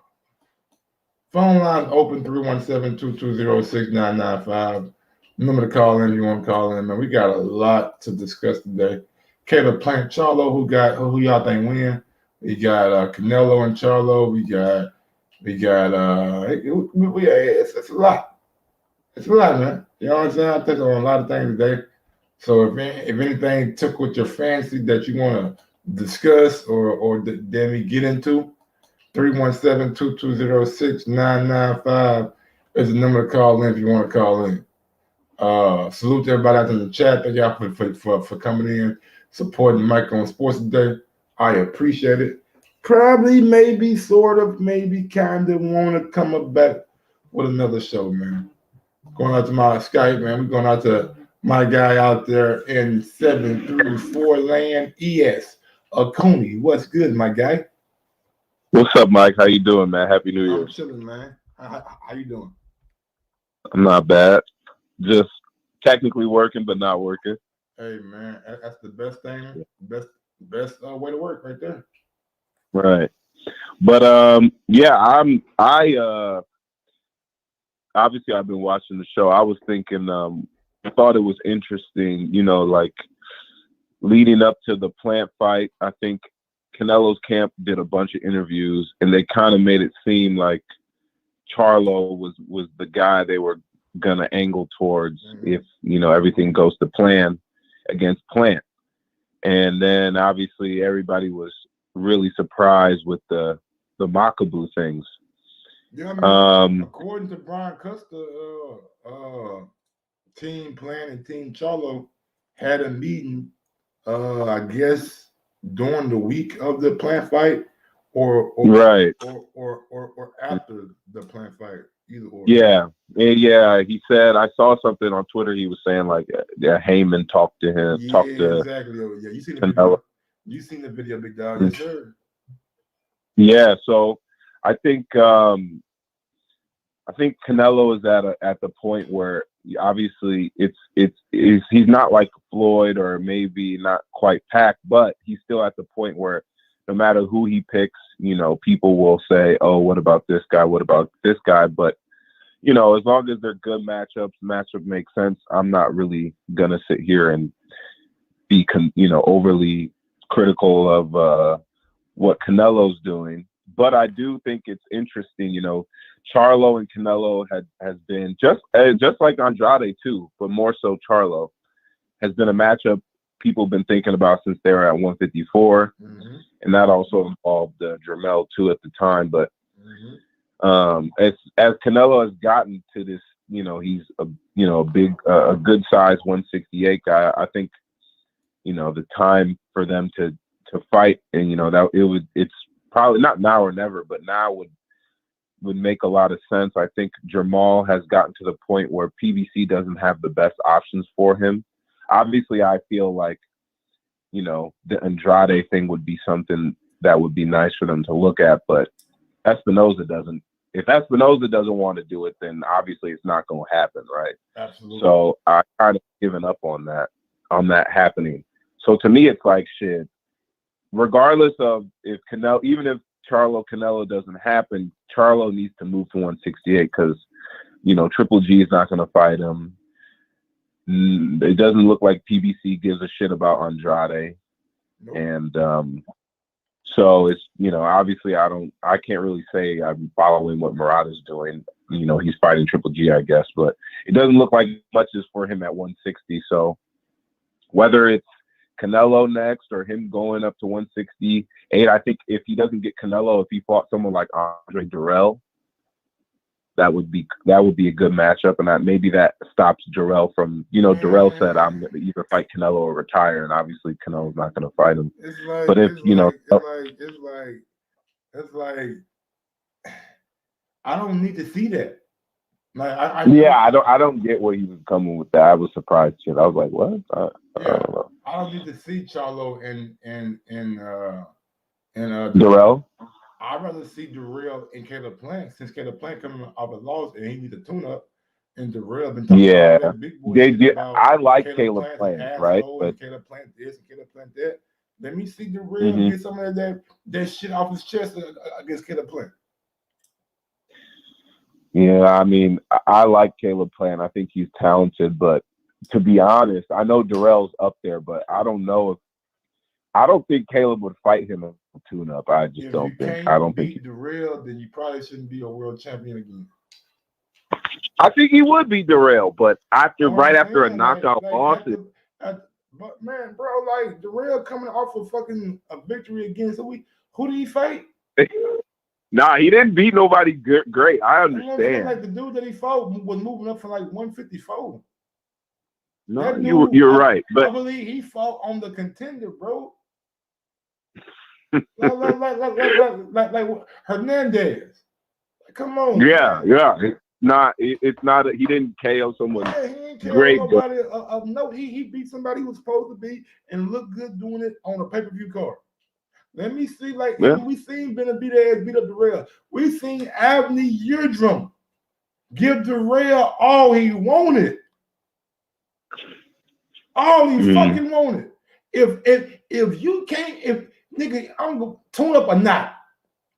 Phone lines open 317-220-6995. Remember to call in if you want to call in, man. We got a lot to discuss today. Caleb Plant, Charlo, who y'all think win? We got Canelo and Charlo. It's a lot. It's a lot, man. You know what I'm saying? I think on a lot of things today. So if anything took with your fancy that you want to discuss or then we get into, 317-220-6995 is the number to call in if you want to call in. Salute to everybody out in the chat. Thank y'all for coming in, supporting Mike on Sports today. I appreciate it. Probably, maybe, sort of, maybe, kind of want to come up back with another show, man. Going out to my Skype, man. We're going out to my guy out there in 734 land, ES, Oconee. What's good, my guy? What's up, Mike? How you doing, man? Happy New Year. I'm chilling, man. How you doing? I'm not bad. Just technically working, but not working. Hey, man, that's the best thing. Best way to work right there. Right. But obviously I've been watching the show. I was thinking, I thought it was interesting, like leading up to the Plant fight. I think Canelo's camp did a bunch of interviews, and they kind of made it seem like Charlo was the guy they were gonna angle towards if everything goes to plan against Plant. And then obviously everybody was really surprised with the Makabu things. Yeah, I mean, according to Brian Custer, Team Plant and Team Charlo had a meeting, I guess during the week of the Plant fight, or right, or after the Plant fight, either or. Yeah. He said, I saw something on Twitter. He was saying like, Heyman talked to him. Yeah, talked to exactly. Yeah, you seen the video? You seen the video, big dog? Yes, sir. Yeah. So I think Canelo is at the point where obviously he's not like Floyd or maybe not quite packed, but he's still at the point where no matter who he picks, people will say, oh, what about this guy? What about this guy? But, as long as they're good matchups, matchup makes sense, I'm not really going to sit here and be, overly critical of what Canelo's doing. But I do think it's interesting, Charlo and Canelo has been just like Andrade too, but more so Charlo has been a matchup people have been thinking about since they were at 154, and that also involved Jermell too at the time. But as Canelo has gotten to this, he's a big, a good size 168 guy. I think the time for them to fight, and it's probably not now or never, but now would make a lot of sense. I think Jermall has gotten to the point where PBC doesn't have the best options for him. Obviously, I feel like, the Andrade thing would be something that would be nice for them to look at, but Espinoza doesn't. If Espinoza doesn't want to do it, then obviously it's not going to happen, right? Absolutely. So I kind of given up on that happening. So to me, it's like shit. Regardless of if Canelo, even if Canelo doesn't happen, Charlo needs to move to 168 because, Triple G is not going to fight him. It doesn't look like PBC gives a shit about Andrade. Nope. And so it's, obviously I can't really say I'm following what Murad is doing. He's fighting Triple G, I guess, but it doesn't look like much is for him at 160. So whether it's Canelo next or him going up to 168, I think if he doesn't get Canelo, if he fought someone like Andre Durrell, that would be a good matchup, and maybe that stops Durrell from, Durrell said I'm going to either fight Canelo or retire, and obviously Canelo's not going to fight him. It's like, but if it's like I don't need to see that. Like I don't get where he was coming with that. I was surprised too. I was like, what? I don't know. I don't need to see Charlo and Durrell. I'd rather see Durrell and Caleb Plant, since Caleb Plant coming off a loss and he needs a tune-up, and Durrell been talking about that big boy. I like Caleb Plant, right? But Caleb Plant this and Caleb Plant that. Let me see Durrell get some of that shit off his chest against Caleb Plant. Yeah, I mean, I like Caleb Plant. I think he's talented, but to be honest, I know Durrell's up there, but I don't think Caleb would fight him in a tune-up. I just don't think. I don't think. If you beat Durrell, then you probably shouldn't be a world champion again. I think he would beat Durrell, but right after a knockout loss. But man, bro, like Durrell coming off of fucking a victory against who did he fight? Nah, he didn't beat nobody great. I understand. Like the dude that he fought was moving up from like 154. No, you're right. But I believe he fought on the contender, bro. like Hernandez. Come on. Yeah, man. Yeah. It's not. He didn't KO someone. Yeah, he didn't KO great. Nobody of note. He beat somebody he was supposed to be and looked good doing it on a pay-per-view card. Let me see, we seen Benavidez beat up Durrell. We seen Avni Yildirim give Durrell all he wanted. All he fucking wanted. If you can't, nigga, I'm gonna tune up a knot.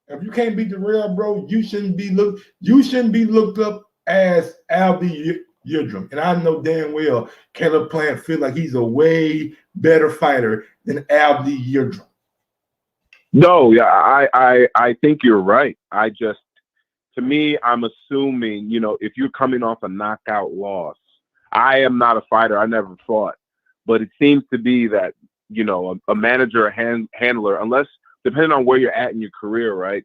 If you can't beat Durrell, bro, you shouldn't be looked up as Avni Yildirim. And I know damn well Caleb Plant feel like he's a way better fighter than Avni Yildirim. No, yeah, I think you're right. To me, I'm assuming, if you're coming off a knockout loss, I am not a fighter. I never fought, but it seems to be that, a manager, a handler, unless depending on where you're at in your career, right?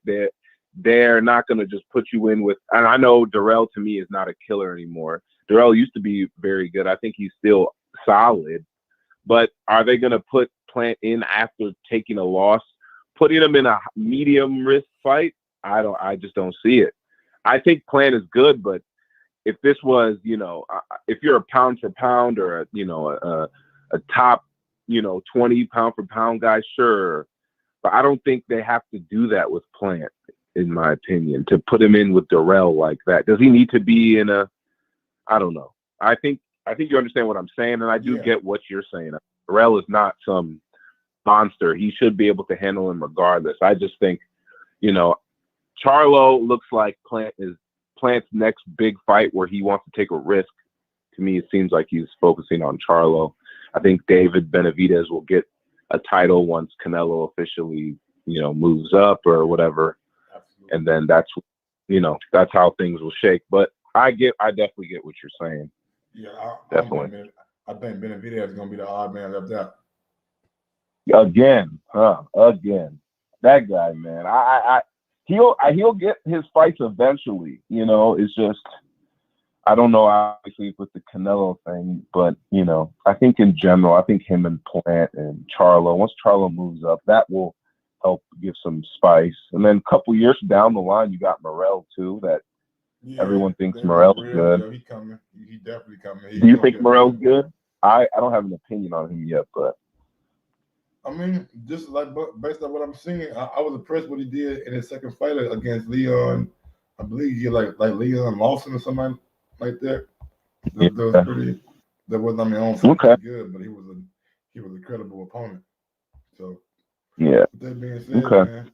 They're not going to just put you in with, and I know Durrell to me is not a killer anymore. Durrell used to be very good. I think he's still solid, but are they going to put Plant in after taking a loss? Putting him in a medium risk fight, I just don't see it. I think Plant is good, but if this was, if you're a pound for pound or a top, 20 pound for pound guy, sure. But I don't think they have to do that with Plant, in my opinion, to put him in with Durrell like that. Does he need to be in I don't know. I think you understand what I'm saying, and I do get what you're saying. Durrell is not some monster. He should be able to handle him regardless. I just think, you know, Charlo looks like Plant's next big fight where he wants to take a risk. To me, it seems like he's focusing on Charlo. I think David Benavidez will get a title once Canelo officially, you know, moves up or whatever. Absolutely. And then that's, you know, that's how things will shake. But I definitely get what you're saying. Yeah, definitely. I think Benavidez is gonna be the odd man left out. Again. That guy, man. He'll get his fights eventually. You know, it's just I don't know obviously with the Canelo thing, but you know, I think in general, I think him and Plant and Charlo, once Charlo moves up, that will help give some spice. And then a couple years down the line, you got Morrell too. That everyone thinks Morrell's good. Yeah, he coming. He definitely coming. Do you think Morrell's good? I don't have an opinion on him yet, but I mean, just like based on what I'm seeing, I was impressed what he did in his second fight against Leon. I believe he like Leon Lawson or something like that. That was pretty. That wasn't. I mean, I don't think pretty good, but he was a credible opponent. So yeah. With that being said, man,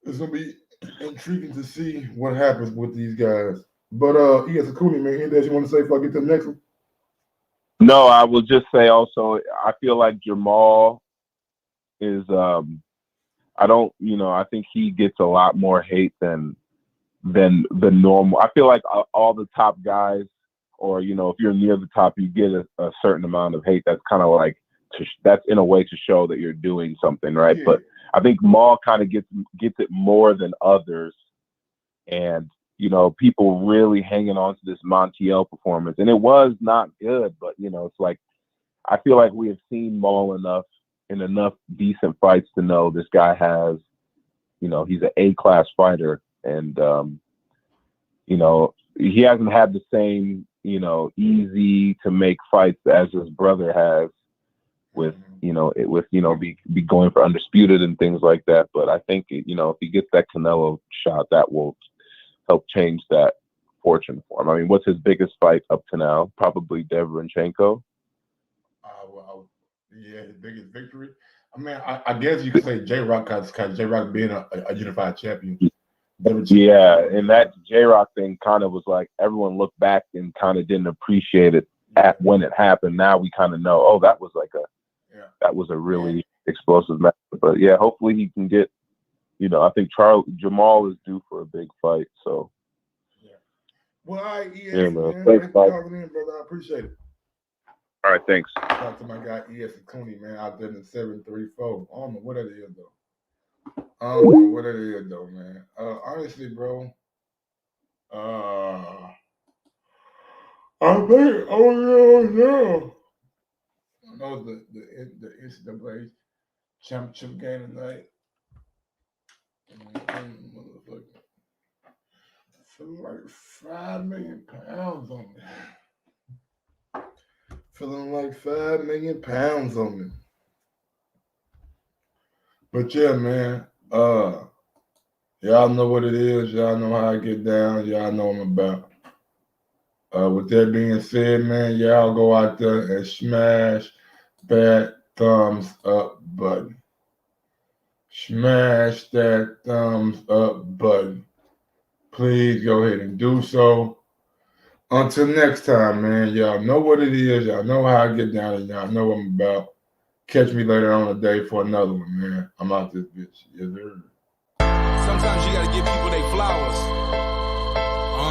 it's gonna be intriguing to see what happens with these guys. But Sakuni, man, anything you want to say before I get to the next one? No, I will just say also, I feel like Jamal is I think he gets a lot more hate than the normal. I feel like all the top guys, or you know, if you're near the top, you get a certain amount of hate. That's kind of like that's in a way to show that you're doing something, right? Yeah. But I think Maul kind of gets it more than others, and you know, people really hanging on to this Montiel performance, and it was not good, but you know, it's like I feel like we have seen Maul enough in enough decent fights to know this guy has, you know, he's an A-class fighter, and you know, he hasn't had the same, you know, easy to make fights as his brother has with, you know, be going for undisputed and things like that. But I think, you know, if he gets that Canelo shot, that will help change that fortune for him. I mean, what's his biggest fight up to now? Probably Derevyanchenko. Yeah, his biggest victory. I mean, I guess you could say J-Rock, because J-Rock being a unified champion. Yeah, and that J-Rock thing kind of was like everyone looked back and kind of didn't appreciate it when it happened. Now we kind of know, that was like that was a really explosive match. But yeah, hopefully he can get, you know, I think Jamal is due for a big fight. So yeah. Well, all right, man. Thanks for calling in, brother. I appreciate it. All right, thanks. Talk to my guy E.S. Cooney, man, out there in the 734. I don't know what that is, though. Man. Honestly, bro, I think, yeah. I know the NCAA championship game tonight. I feel like 5 million pounds on me. Feeling like 5 million pounds on me. But yeah, man, y'all know what it is. Y'all know how I get down. Y'all know what I'm about. With that being said, man, y'all go out there and smash that thumbs up button. Smash that thumbs up button. Please go ahead and do so. Until next time, man, y'all know what it is. Y'all know how I get down, and y'all know what I'm about. Catch me later on today for another one, man. I'm out this bitch. Yes, sir. Sometimes you gotta give people their flowers.